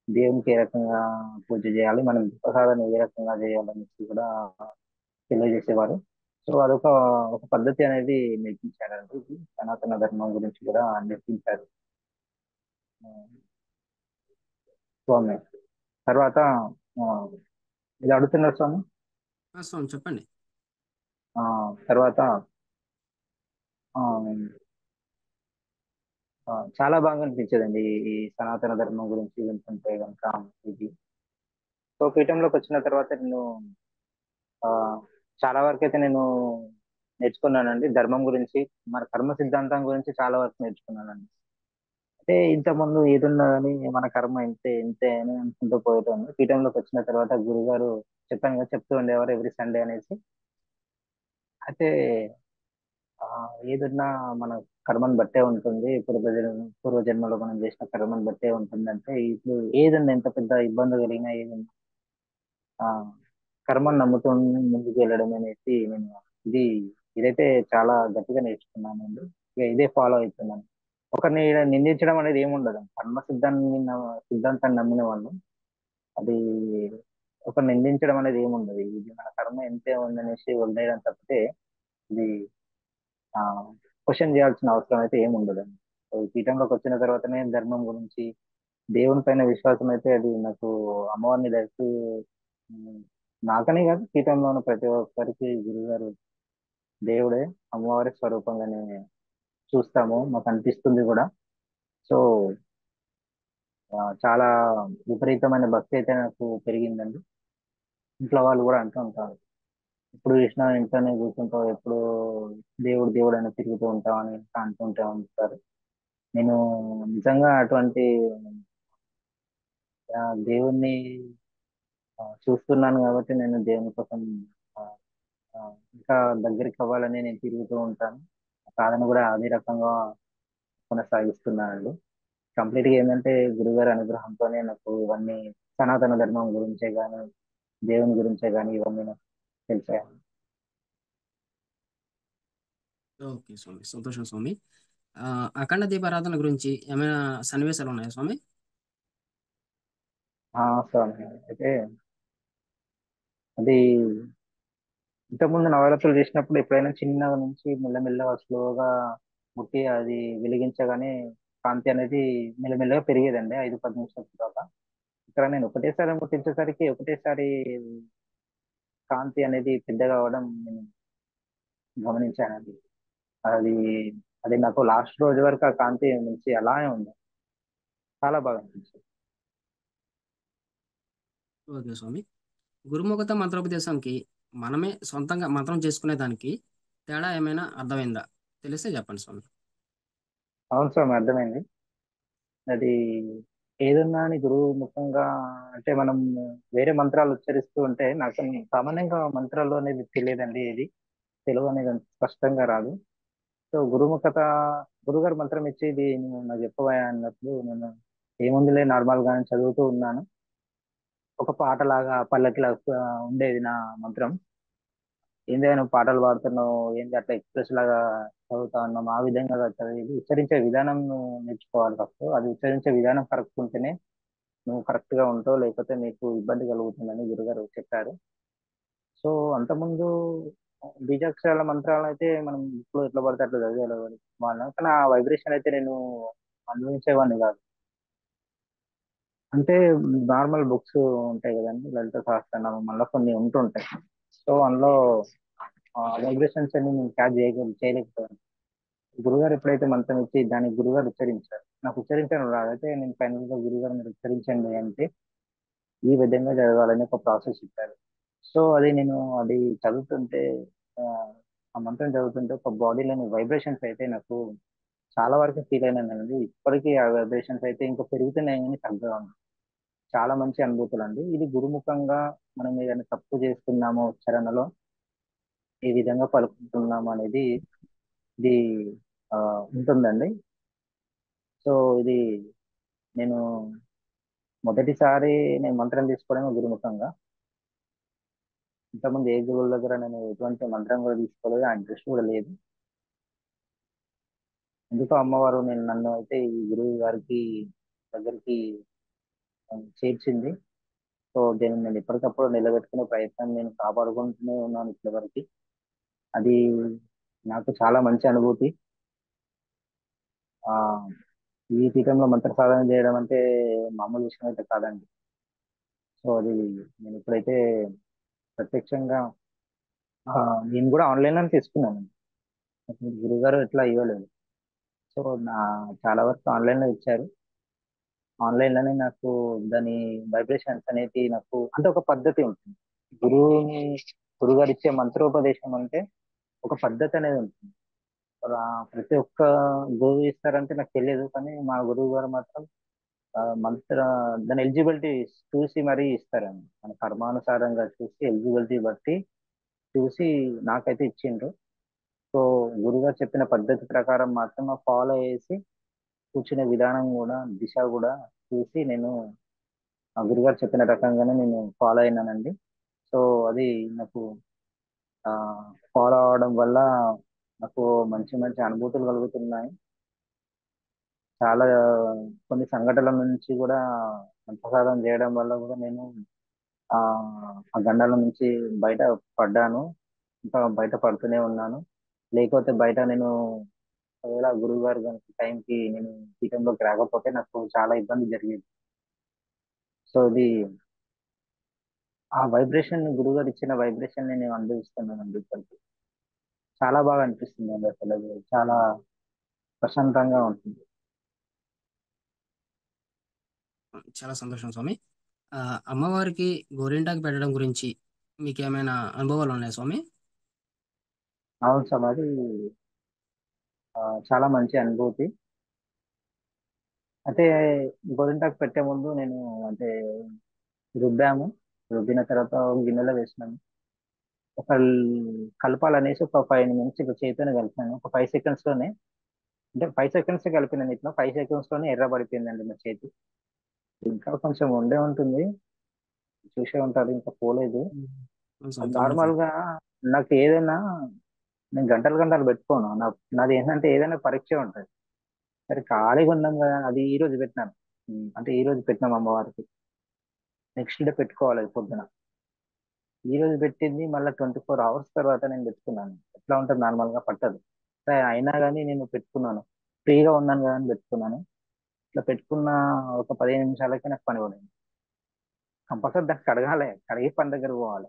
A: దేవునికి ఏ రకంగా పూజ చేయాలి, మనం ప్రసాదాన్ని ఏ రకంగా చేయాలనేసి కూడా తెలియజేసేవారు. సో అదొక ఒక పద్ధతి అనేది నేర్పించారండి. ఇది సనాతన ధర్మం గురించి కూడా నేర్పించారు స్వామి. తర్వాత ఆ, ఇది అడుగుతున్నారు స్వామి.
B: స్వామి చెప్పండి.
A: ఆ, తర్వాత ఆ, చాలా బాగా అనిపించేదండి ఈ సనాతన ధర్మం గురించి వింటుంటే కనుక ఇది. సో పీఠంలోకి వచ్చిన తర్వాత నేను ఆ, చాలా వరకు అయితే నేను నేర్చుకున్నానండి ధర్మం గురించి, మన కర్మ సిద్ధాంతం గురించి చాలా వరకు నేర్చుకున్నానండి. అంటే ఇంతకుముందు ఏదున్నా కానీ మన కర్మ ఇంతే ఇంతే అని అనుకుంటూ పోయేటోని. పీఠంలోకి వచ్చిన తర్వాత గురుగారు చెప్పాను కదా, చెప్తూ ఉండేవారు ఎవ్రీ సండే అనేసి. అయితే ఆ, ఏదున్నా మన కర్మను బట్టే ఉంటుంది. పూర్వజన్మలో మనం చేసిన కర్మను బట్టే ఉంటుంది. అంటే ఇప్పుడు ఏదన్నా ఎంత పెద్ద ఇబ్బంది కలిగినా ఏదన్నా ఆ కర్మను నమ్ముతూ ముందుకు వెళ్ళడం అనేసి నేను ఇది ఇదైతే చాలా గట్టిగా నేర్చుకున్నానండి. ఇక ఇదే ఫాలో అవుతున్నాను. ఒకరిని ఈడ నిందించడం అనేది ఏముండదు. కర్మ సిద్ధాంతాన్ని నమ్మిన వాళ్ళు అది ఒకరిని నిందించడం అనేది ఏముండదు. ఇది మన కర్మ ఎంతే ఉందనేసి వదిలేయడం తప్పితే ఇది ఆ క్వశ్చన్ చేయాల్సిన అవసరం అయితే ఏమి ఉండదండి. సో ఈ పీఠంలోకి వచ్చిన తర్వాతనే ధర్మం గురించి, దేవుని పైన విశ్వాసం అయితే అది నాకు అమ్మవారిని డైరెక్ట్ ఉమ్, నాకనే కాదు పీఠంలో ఉన్న ప్రతి ఒక్కరికి గురుగారు దేవుడే, అమ్మవారి స్వరూపంగానే చూస్తాము, మాకు అనిపిస్తుంది కూడా. సో చాలా విపరీతమైన భక్తి అయితే నాకు పెరిగిందండి. ఇంట్లో వాళ్ళు కూడా అంటూ ఉంటారు, ఎప్పుడు చూసినా ఇంట్లోనే కూర్చుంటావు, ఎప్పుడు దేవుడు దేవుడు అని తిరుగుతూ ఉంటావు అని అంటుంటే ఉంటారు. నేను నిజంగా అటువంటి దేవుణ్ణి చూస్తున్నాను కాబట్టి నేను దేవుని కోసం ఆ, ఆ, ఇంకా దగ్గరికి అవ్వాలని నేను తిరుగుతూ ఉంటాను. సాధన కూడా అదే రకంగా కొనసాగిస్తున్నానండి. కంప్లీట్ గా ఏంటంటే గురుగారి అనుగ్రహంతోనే నాకు ఇవన్నీ సనాతన ధర్మం గురించే కానీ దేవుని గురించే కానీ ఇవన్నీ నాకు తెలిసాయి.
B: ఓకే స్వామి, సంతోషం స్వామి. అఖండ దీపారాధన గురించి ఏమైనా సన్నివేశాలు ఉన్నాయా స్వామి?
A: స్వామి అయితే అది ఇంతకుముందు నవరాత్రులు చేసినప్పుడు ఎప్పుడైనా చిన్నగా నుంచి మెల్లమెల్లగా స్లోగా ముట్టి అది వెలిగించగానే కాంతి అనేది మెల్లమెల్లగా పెరిగేదండి 5-10 నిమిషాల తర్వాత. ఇక్కడ నేను ఒకటేసారి ముట్టించేసరికి ఒకటేసారి కాంతి అనేది పెద్దగా అవడం నేను గమనించానండి. అది అది నాకు లాస్ట్ రోజు వరకు ఆ కాంతి నుంచి అలానే ఉంది. చాలా బాగా అనిపించింది.
B: ఓకే స్వామి. గురుముఖత మంత్రోపదేశంకి మనమే సొంతంగా మంత్రం చేసుకునే దానికి తేడా ఏమైనా అర్థమైందా? తెలిస్తే చెప్పండి స్వామి.
A: అవును స్వామి, అర్థమైంది. అది ఏదన్నా అని గురువు ముఖంగా అంటే మనం వేరే మంత్రాలు ఉచ్చరిస్తూ ఉంటే నాకు సామాన్యంగా మంత్రాలు అనేది తెలియదండి. ఏది తెలుగు అనేది అంత స్పష్టంగా రాదు. సో గురుముఖత గురుగారు మంత్రం ఇచ్చి ఇది నువ్వు నాకు చెప్పవా అన్నప్పుడు నేను ఏముందిలే నార్మల్ గానే చదువుతూ ఉన్నాను. ఒక పాటలాగా పల్లకిలాగా ఉండేది నా మంత్రం. ఏంది నువ్వు పాటలు పాడుతున్నావు, ఏంది అట్లా ఎక్స్ప్రెస్ లాగా చదువుతా ఉన్నాం, ఆ విధంగా కాదు చదివేది, ఉచ్చరించే విధానం నువ్వు నేర్చుకోవాలి ఫస్ట్. అది ఉచ్చరించే విధానం కరెక్ట్ ఉంటేనే నువ్వు కరెక్ట్ గా ఉంటావు, లేకపోతే నీకు ఇబ్బంది కలుగుతుందని గురుగారు చెప్పారు. సో అంతకుముందు బీజాక్షరాల మంత్రాలు అయితే మనం ఇప్పుడు ఎట్లా పడితే అట్లా చదివేవాళ్ళం వాళ్ళం, కానీ ఆ వైబ్రేషన్ అయితే నేను అనుభవించేవాడిని కాదు. అంటే నార్మల్ బుక్స్ ఉంటాయి కదండి, లలిత సహస్రనామం మళ్ళీ కొన్ని ఉంటుంటాయి. సో అందులో వైబ్రేషన్స్ అన్ని నేను క్యాచ్ చేయలేకపోయాను. గురుగారు ఎప్పుడైతే మంత్రం ఇచ్చి దానికి గురుగారు ఉచ్చరించారు, నాకు ఉచ్చరించడం రాదైతే నేను ఫైనల్ గా గురుగారు మీరు ఉచ్చరించండి అంటే ఈ విధంగా చదవాలని ఒక ప్రాసెస్ ఇచ్చారు. సో అది నేను అది చదువుతుంటే ఆ, ఆ మంత్రం చదువుతుంటే ఒక బాడీలోని వైబ్రేషన్స్ అయితే నాకు చాలా వరకు ఫీల్ అయినానండి. ఇప్పటికీ ఆ వైబ్రేషన్స్ అయితే ఇంకా పెరుగుతున్నాయి కానీ తగ్గగా ఉంది. చాలా మంచి అనుభూతులు అండి. ఇది గురుముఖంగా మనం ఏదైనా తప్పు చేస్తున్నామో ఉచ్చారణలో ఏ విధంగా పలుకుంటున్నాము అనేది ఇది ఆ, ఉంటుందండి. సో ఇది నేను మొదటిసారి నేను మంత్రం తీసుకోవడం గురుముఖంగా. ఇంతకుముందు ఏ గురువుల దగ్గర నేను ఎటువంటి మంత్రం కూడా తీసుకోలేదు, ఆ ఇంట్రెస్ట్ కూడా లేదు. ఎందుకో అమ్మవారు నన్ను అయితే ఈ గురువు గారికి దగ్గరికి చేర్చింది. సో దీన్ని నేను ఎప్పటికప్పుడు నిలబెట్టుకునే ప్రయత్నం నేను కాపాడుకుంటూనే ఉన్నాను ఇప్పటివరకు. అది నాకు చాలా మంచి అనుభూతి. ఆ ఈ పీఠంలో మంత్ర సాధన చేయడం అంటే మామూలు విషయం అయితే కాదండి. సో అది నేను ఇప్పుడైతే ప్రత్యక్షంగా ఆ, నేను కూడా ఆన్లైన్ లో తీసుకున్నాను. నాకు గురుగారు ఎట్లా ఇవ్వలేదు. సో నా చాలా వరకు ఆన్లైన్ లో ఇచ్చారు. ఆన్లైన్ లోనే నాకు దాని వైబ్రేషన్స్ అనేది నాకు అంటే ఒక పద్ధతి ఉంటుంది. గురువుని గురుగారు ఇచ్చే మంత్రోపదేశం అంటే ఒక పద్ధతి అనేది ఉంటుంది. ప్రతి ఒక్క గురువు ఇస్తారంటే నాకు తెలియదు, కానీ మా గురువు గారు మాత్రం మంత్ర దాని ఎలిజిబిలిటీ చూసి మరీ ఇస్తారండి. మన కర్మానుసారంగా చూసి ఎలిజిబిలిటీ బట్టి చూసి నాకైతే ఇచ్చిండ్రు. సో గురుగారు చెప్పిన పద్ధతి ప్రకారం మాత్రం ఫాలో చేసి కూర్చునే విధానం కూడా దిశ కూడా చూసి నేను ఆ గురుగారు చెప్పిన రకంగానే నేను ఫాలో అయినానండి. సో అది నాకు ఆ ఫాలో అవడం వల్ల నాకు మంచి మంచి అనుభూతులు కలుగుతున్నాయి. చాలా కొన్ని సంఘటనల నుంచి కూడా మంత్రసాధన చేయడం వల్ల కూడా నేను ఆ ఆ గండాల నుంచి బయట పడ్డాను, ఇంకా బయట పడుతూనే ఉన్నాను. లేకపోతే బయట నేను ఒకవేళ గురువు గారు కనుక టైంకి నేను పీఠంలోకి రాకపోతే నాకు చాలా ఇబ్బంది జరిగేది. సో ఇది ఆ వైబ్రేషన్ గురుగారు ఇచ్చిన వైబ్రేషన్ నేను అనుభవిస్తున్నానండి ఇప్పటికి. చాలా బాగా అనిపిస్తుంది అండి, అసలు అది చాలా ప్రశాంతంగా ఉంటుంది.
B: చాలా సంతోషం స్వామి. అమ్మవారికి గోరింటాకు పెట్టడం గురించి మీకేమైనా అనుభవాలున్నాయా స్వామి?
A: అవును సార్, అది చాలా మంచి అనుభూతి. అయితే గోరింటాకు పెట్టే ముందు నేను అంటే రుబ్బాము. రుబ్బిన తర్వాత ఒక గిన్నెలో వేసినాము. ఒక కలపాలనేసి ఒక 5 నిమిషాలు ఇట్లా చేతితోనే కలిపాను. ఒక 5 సెకండ్స్ లోనే, అంటే 5 సెకండ్స్ కలిపిన ఇట్లా 5 సెకండ్స్ లోనే ఎర్ర పడిపోయిందండి నా చేతి. ఇంకా కొంచెం ఉండే ఉంటుంది, చూసే ఉంటారు, ఇంకా పోలేదు.
B: హ్మ్. అవును స్వామి.
A: అది
B: పర్లేదు.
A: నార్మల్ గా నాకు ఏదైనా, నేను గంటలు గంటలు పెట్టుకోను. నాది ఏంటంటే ఏదైనా పరీక్ష ఉంటుంది. సరే ఖాళీగా ఉన్నాం కదా, అది ఈ రోజు పెట్టినాను. అంటే ఈ రోజు పెట్టినాం అమ్మవారికి. నెక్స్ట్ డే పెట్టుకోవాలి అది పొద్దున. ఈ రోజు పెట్టింది మళ్ళీ 24 అవర్స్ తర్వాత నేను పెట్టుకున్నాను. ఎట్లా ఉంటుంది, నార్మల్ గా పట్టదు. సరే అయినా కానీ నేను పెట్టుకున్నాను. ఫ్రీగా ఉన్నాను కదా అని పెట్టుకున్నాను. ఇట్లా పెట్టుకున్న ఒక 15 నిమిషాలకే నాకు పని పడింది. కంపల్సరీ దాన్ని కడగాలి, కడిగి పని దగ్గర పోవాలి.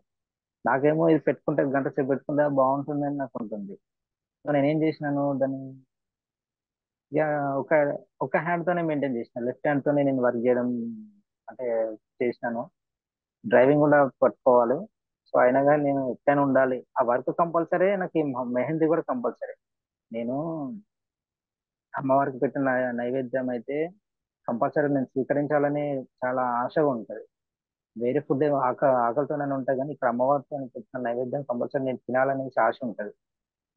A: నాకేమో ఇది పెట్టుకుంటే గంట సేపు పెట్టుకుంటే బాగుంటుంది అని నాకు ఉంటుంది. సో నేనేం చేసినాను దాన్ని, ఇక ఒక ఒక హ్యాండ్ తోనే మెయింటైన్ చేసిన. లెఫ్ట్ హ్యాండ్ తోనే నేను వర్క్ చేయడం అంటే చేసినాను. డ్రైవింగ్ కూడా పట్టుకోవాలి. సో అయినా కానీ నేను ఎట్లైనా ఉండాలి, ఆ వర్క్ కంపల్సరీ నాకు. ఈ మెహందీ కూడా కంపల్సరీ. నేను అమ్మవారికి పెట్టిన నైవేద్యం అయితే కంపల్సరీ నేను స్వీకరించాలని చాలా ఆశగా ఉంటుంది. వేరే ఫుడ్ ఆకలితోనే ఉంటాయి, కానీ ఇక్కడ అమ్మవారితో పెట్టిన నైవేద్యం కంపల్సరీ నేను తినాలనేసి ఆశ ఉంటుంది.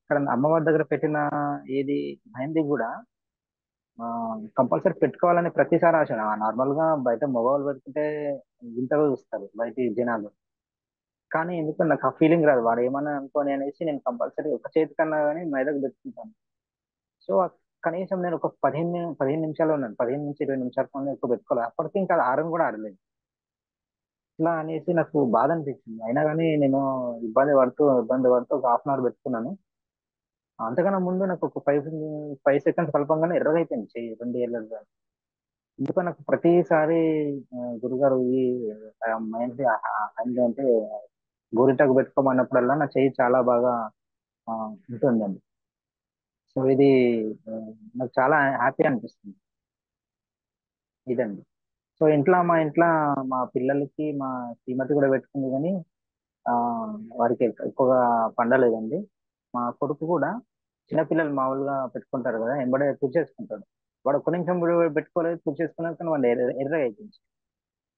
A: ఇక్కడ అమ్మవారి దగ్గర పెట్టిన ఏది మెహందీ కూడా కంపల్సరీ పెట్టుకోవాలని ప్రతిసారి ఆశ. నార్మల్ గా బయట మగవాళ్ళు పెట్టుకుంటే వింతగా చూస్తారు బయట జనాలు. కానీ ఎందుకు నాకు ఆ ఫీలింగ్ రాదు, వాడు ఏమన్నా అనుకోని అనేసి నేను కంపల్సరీ ఒక చేతి కన్నా కానీ మెడకు పెట్టుకుంటాను. సో కనీసం నేను ఒక 15 నిమిషాలు ఉన్నాను, 15 నుంచి 20 నిమిషాల కన్నా ఎక్కువ పెట్టుకోవాలి. అప్పటికి ఇంకా అది ఆరని కూడా ఆరలేదు. ఇట్లా అనేసి నాకు బాధ అనిపించింది. అయినా కానీ నేను ఇబ్బంది పడుతూ ఒక హాఫ్ అన్ అవర్ పెట్టుకున్నాను. అంతకన్నా ముందు నాకు ఒక 5 సెకండ్స్ కలపంగానే ఎర్రగా అయిపోయింది చెయ్యి, 2 ఏళ్ళ. ఎందుకో నాకు ప్రతిసారి గురుగారు ఈ మైండ్ అంటే గోరింటాకు పెట్టుకోమన్నప్పుడల్లా నా చెయ్యి చాలా బాగా ఆ, ఉంటుందండి. సో ఇది ఆ, నాకు చాలా హ్యాపీ అనిపిస్తుంది. ఇదండి. సో మా ఇంట్లో మా పిల్లలకి మా శ్రీమతి కూడా పెట్టుకుంది, కానీ ఆ వారికి ఎక్కువగా పండలేదండి. మా కొడుకు కూడా, చిన్నపిల్లలు మామూలుగా పెట్టుకుంటారు కదా, ఎంబడే తుడిచేసుకుంటాడు. వాడు ఒక్క నిమిషం కూడా పెట్టుకోలేదు, తుడిచేసుకున్నాక కానీ వాడు ఎర్రగా అయిపోయింది.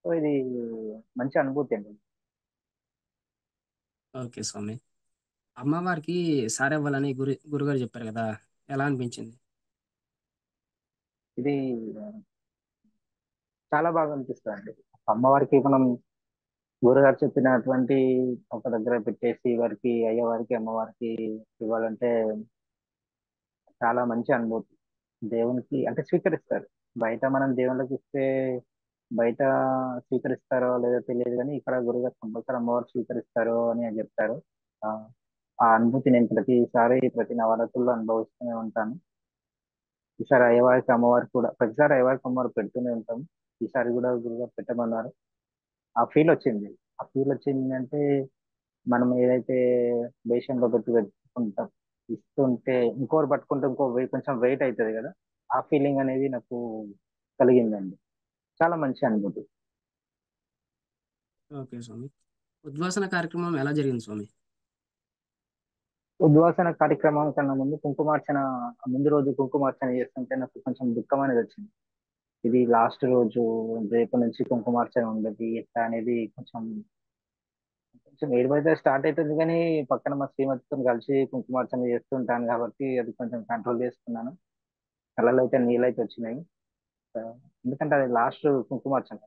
A: సో ఇది మంచి అనుభూతి అండి.
B: ఓకే స్వామి. అమ్మవారికి సారెవ్వాలని గురుగారు చెప్పారు కదా! ఎలా అనిపించింది?
A: ఇది చాలా బాగా అనిపిస్తుంది అండి. అమ్మవారికి మనం గురుగారు చెప్పినటువంటి ఒక దగ్గర పెట్టేసి వారికి, అయ్యవారికి, అమ్మవారికి ఇవ్వాలంటే చాలా మంచి అనుభూతి. దేవునికి అంటే స్వీకరిస్తారు. బయట మనం దేవుళ్ళకి ఇస్తే బయట స్వీకరిస్తారో లేదో తెలియదు, కానీ ఇక్కడ గురుగారు కంపల్సరీ అమ్మవారు స్వీకరిస్తారు అని చెప్తారు. ఆ ఆ అనుభూతి నేను ప్రతి నవరాత్రుల్లో అనుభవిస్తూనే ఉంటాను. ఈసారి అయ్యవారికి అమ్మవారికి కూడా, ప్రతిసారి అయ్యవారికి అమ్మవారు పెడుతూనే ఉంటాం. ఈసారి కూడా గురుగారు పెట్టమన్నారు. ఆ ఫీల్ వచ్చింది. ఆ ఫీల్ వచ్చింది అంటే మనం ఏదైతే బేషన్లో పెట్టుకుంటాం, ఇస్తుంటే ఇంకోరు పట్టుకుంటే కొంచెం వెయిట్ అవుతుంది కదా, ఆ ఫీలింగ్ అనేది నాకు కలిగిందండి. చాలా మంచి అనుభూతి.
B: ఓకే స్వామి. ఉద్వాసన కార్యక్రమం ఎలా జరిగింది స్వామి?
A: ఉద్వాసన కార్యక్రమం కన్నా ముందు కుంకుమార్చన, ముందు రోజు కుంకుమార్చన చేస్తుంటే నాకు కొంచెం దుఃఖం అనేది వచ్చింది. ఇది లాస్ట్ రోజు, రేపు నుంచి కుంకుమార్చన ఉండదు ఎట్లా అనేది కొంచెం కొంచెం ఏడుపైతే స్టార్ట్ అవుతుంది. కానీ పక్కన మా శ్రీమతితో కలిసి కుంకుమార్చన చేస్తుంటాను కాబట్టి అది కొంచెం కంట్రోల్ చేసుకున్నాను. కళ్ళలో అయితే నీళ్ళు అయితే వచ్చినాయి. ఆ, ఎందుకంటే అది లాస్ట్ కుంకుమార్చన,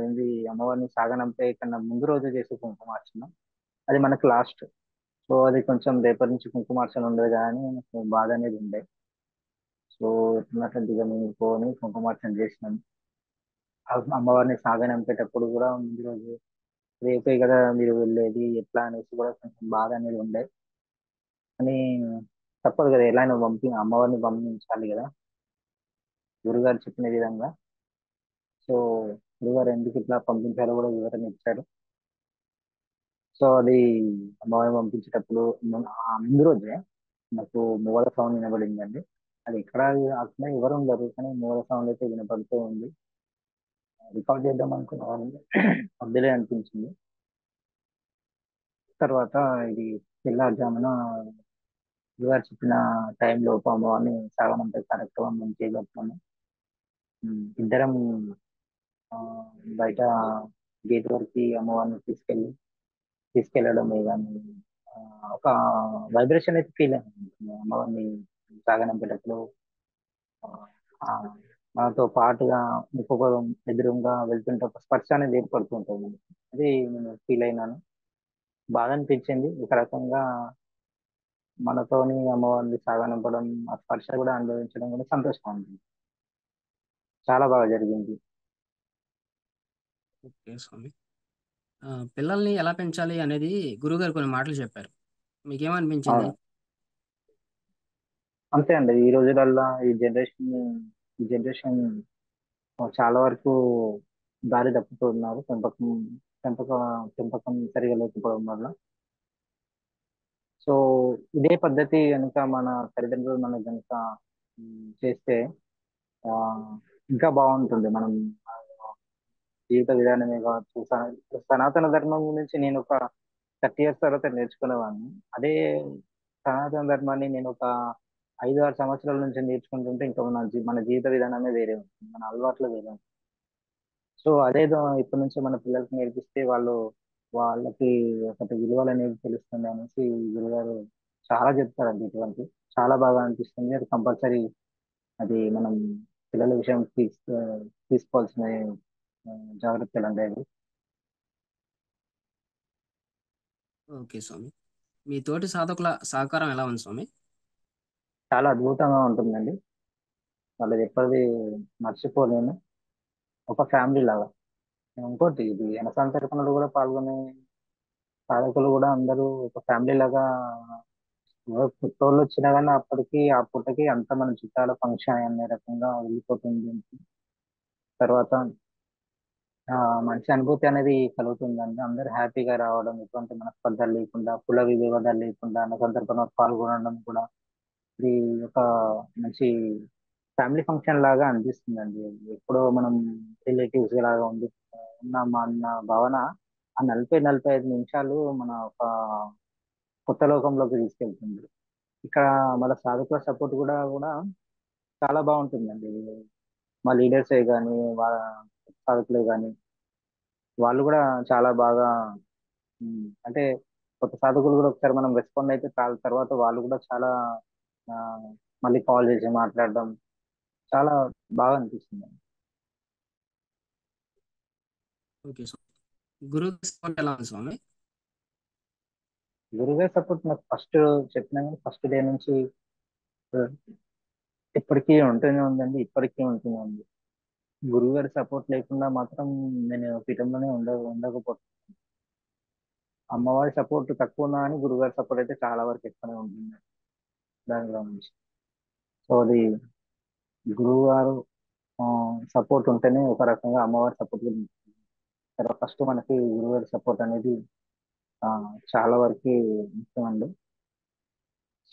A: ఏంది, అమ్మవారిని సాగనంపే కన్నా ముందు రోజు చేసే కుంకుమార్చన, అది మనకు లాస్ట్. సో అది కొంచెం రేపటి నుంచి కుంకుమార్చన ఉండదు కానీ నాకు బాధ అనేది ఉండే. సో ఎట్లున్నట్టు ఇక మేము పోని కుంకుమార్చన చేసినాం. అమ్మవారిని సాగనంపేటప్పుడు కూడా ముందు రోజు రేపే కదా మీరు వెళ్ళేది ఎట్లా అనేసి కూడా కొంచెం బాధ అనేది ఉండే. కానీ తప్పదు కదా, ఎలా అయినా అమ్మవారిని పంపించాలి కదా గురుగారు చెప్పిన విధంగా. సో గురుగారు ఎందుకు ఇట్లా పంపించారో కూడా వివరణ ఇచ్చారు. సో అది అమ్మవారిని పంపించేటప్పుడు ముందు రోజే నాకు మూవల సౌండ్ వినబడిందండి. అది ఎక్కడ కాకుండా ఎవరు ఉండరు, కానీ మూవల సౌండ్ అయితే వినపడుతూ ఉంది. రికార్డ్ చేద్దాం అనుకున్నాను. వద్దులే అనిపించింది. తర్వాత ఇది తెల్లారుజామున గురుగారు చెప్పిన టైంలో అమ్మవారిని సాగనంపే కార్యక్రమం మేము చేయగలుగుతాము. ఇద్దరం ఆ, బయట గేట్ వరకు అమ్మవారిని తీసుకెళ్ళడమే కానీ ఆ, ఒక వైబ్రేషన్ అయితే ఫీల్ అయ్యాను అమ్మవారిని సాగనంపేటప్పుడు. ఆ, ఆ, మనతో పాటుగా ఇంకొక ఎదురుగా వెళ్తుంటే ఒక స్పర్శ అనేది ఏర్పడుతుంటుంది. అది నేను ఫీల్ అయినాను. బాధ అనిపించింది ఒక రకంగా. మనతోని అమ్మవారిని సాగనంపడం, ఆ స్పర్శ కూడా అనుభవించడం కూడా సంతోషంగా ఉంది. చాలా బాగా జరిగింది.
B: ఓకే స్వామి. పిల్లల్ని ఎలా పెంచాలి అనేది గురువుగారు కొన్ని మాటలు చెప్పారు. మీకేమనిపించింది?
A: అవును, అంతే అండి. ఈ జనరేషన్ చాలా వరకు దారి తప్పుతున్నారు. పెంపక పెంపకం సరిగా లేకపోవడం వల్ల. సో ఇదే పద్ధతి కనుక మన తల్లిదండ్రులు మనకు కనుక చేస్తే ఆ, ఇంకా బాగుంటుంది. మనం ఆ, జీవిత విధానమే కావచ్చు. సనాతన ధర్మం గురించి నేను ఒక 30 years తర్వాత నేర్చుకునేవాడిని. అదే సనాతన ధర్మాన్ని నేను ఒక 5 6 సంవత్సరాల నుంచి నేర్చుకుంటుంటే ఇంకా మన జీవిత విధానమే వేరే ఉంటుంది, మన అలవాట్లు వేరే ఉంటాయి. సో అదేదో ఇప్పటి నుంచి మన పిల్లలకి నేర్పిస్తే వాళ్ళకి ఒకటి విలువలు అనేది తెలుస్తుంది అనేసి గురుగారు చాలా చెప్తారండి. ఇటువంటి చాలా బాగా అనిపిస్తుంది. అది కంపల్సరీ, అది మనం పిల్లల విషయం తీసుకోవాల్సిన ఆ, జాగ్రత్తలు అంటే అవి
B: ఓకే స్వామి. మీ తోటి సాధకుల సహకారం ఎలా ఉంది స్వామి?
A: చాలా అద్భుతంగా ఉంటుందండి. వాళ్ళది ఎప్పటికీ మర్చిపోలేను. ఒక ఫ్యామిలీ లాగా. ఇంకోటి ఇది జనసంతర్పణలు కూడా పాల్గొనే సాధకులు కూడా అందరూ ఒక ఫ్యామిలీ లాగా. పుట్టోళ్ళు వచ్చినా కానీ అప్పటికి ఆ పుట్టకి అంత మన చుట్టాల ఫంక్షన్ అనే రకంగా వెళ్ళిపోతుంది. తర్వాత ఆ మంచి అనుభూతి అనేది కలుగుతుందండి. అందరూ హ్యాపీగా రావడం, ఎటువంటి మనస్పర్ధలు లేకుండా, కుల విభేదాలు లేకుండా అన్న సందర్భంలో పాల్గొనడం కూడా ఇది ఒక మంచి ఫ్యామిలీ ఫంక్షన్ లాగా అనిపిస్తుందండి. ఎప్పుడో మనం రిలేటివ్స్ లాగా ఉన్నామా అన్న భావన ఆ 40 45 నిమిషాలు మన ఒక కొత్త లోకంలోకి తీసుకెళ్తుంది. ఇక్కడ మన సాధకుల సపోర్ట్ కూడా చాలా బాగుంటుందండి. మా లీడర్సే కానీ, వాళ్ళ సాధకులే కానీ, వాళ్ళు కూడా చాలా బాగా అంటే కొత్త సాధకులు కూడా ఒకసారి మనం రెస్పాండ్ అయితే చాలా తర్వాత వాళ్ళు కూడా చాలా ఆ, మళ్ళీ కాల్ చేసి మాట్లాడడం చాలా బాగా అనిపిస్తుంది.
B: ఓకే స్వామి. గురువు సపోర్ట్ ఎలా ఉంది స్వామి?
A: గురుగారి సపోర్ట్ నాకు చెప్పిన ఫస్ట్ డే నుంచి ఆ, ఇప్పటికీ ఉంటూనే ఉందండి. ఇప్పటికీ ఉంటూనే ఉంది. గురుగారి సపోర్ట్ లేకుండా మాత్రం నేను పీఠంలోనే ఉండకపోతాను. అమ్మవారి సపోర్ట్ తక్కువ ఉన్నా కానీ గురుగారి సపోర్ట్ అయితే చాలా వరకు ఎక్కువనే ఉంటుంది దానిలో నుంచి. సో అది గురువు గారు సపోర్ట్ ఉంటేనే ఒక రకంగా అమ్మవారి సపోర్ట్ తర్వాత ఫస్ట్ మనకి గురుగారి సపోర్ట్ అనేది ఆ, చాలా వరకు ముఖ్యం అండి.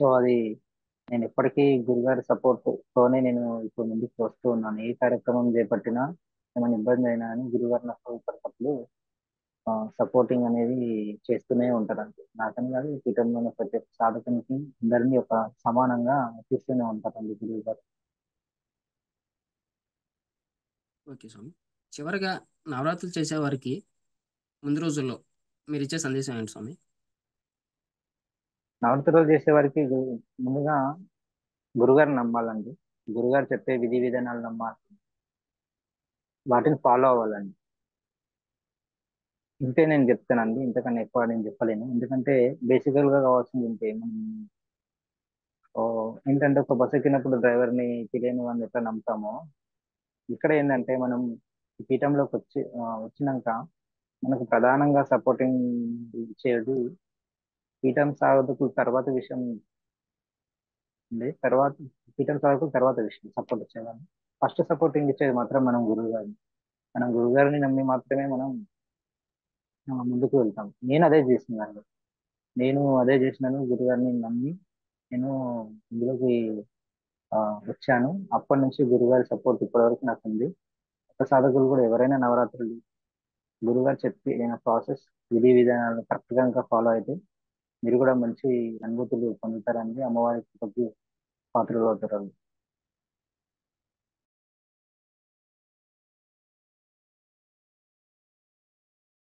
A: సో అది నేను ఎప్పటికీ గురుగారి సపోర్ట్ తోనే నేను ఇప్పుడు ముందుకు వస్తూ ఉన్నాను. ఏ కార్యక్రమం చేపట్టినా ఏమైనా ఇబ్బంది అయినా కానీ గురుగారు నాకు ఇప్పటికప్పుడు సపోర్టింగ్ అనేది చేస్తూనే ఉంటారండి. నాకని కాదు, ఈ పీఠంలో ఉన్న ప్రతి ఒక్క సాధకునికి అందరినీ ఒక సమానంగా చూస్తూనే ఉంటారండి గురువు గారు.
B: ఓకే స్వామి. చివరిగా నవరాత్రులు చేసేవారికి ముందు రోజుల్లో మీరు ఇచ్చే సందేశం ఏంటి స్వామి?
A: నవరాత్రి రోజు చేసే వారికి ముందుగా గురుగారిని నమ్మాలండి. గురుగారు చెప్పే విధి విధానాలు నమ్మాలి, వాటిని ఫాలో అవ్వాలండి. ఇంతే నేను చెప్తానండి. ఇంతకన్నా ఎక్కువ నేను చెప్పలేను. ఎందుకంటే బేసికల్ గా కావాల్సింది ఇంతే. మనం ఓ ఏంటంటే ఒక బస్ ఎక్కినప్పుడు డ్రైవర్ని తెలియని వాడిని ఎట్లా నమ్ముతామో, ఇక్కడ ఏంటంటే మనం ఈ పీఠంలోకి వచ్చినాక మనకు ప్రధానంగా సపోర్టింగ్ ఇచ్చేది పీఠం సాధకుల తర్వాత విషయం ఉంది. తర్వాత పీఠం సాధకుల తర్వాత విషయం సపోర్ట్ ఇచ్చేదాన్ని. ఫస్ట్ సపోర్టింగ్ ఇచ్చేది మాత్రం మనం గురువు గారిని. మనం గురువు గారిని నమ్మి మాత్రమే మనం ముందుకు వెళ్తాం. నేను అదే చేసినాను. గురుగారిని నమ్మి నేను ఇందులోకి ఆ, వచ్చాను. అప్పటి నుంచి గురుగారి సపోర్ట్ ఇప్పటి వరకు నాకు ఉంది. సాధకులు కూడా ఎవరైనా నవరాత్రులు గురుగారు చెప్పిన ప్రాసెస్ విధి విధానాలు కరెక్ట్ గా ఇంకా ఫాలో అయితే మీరు కూడా మంచి అనుభూతులు పొందుతారని అమ్మవారి కృపకి పాత్రలు అవుతారు.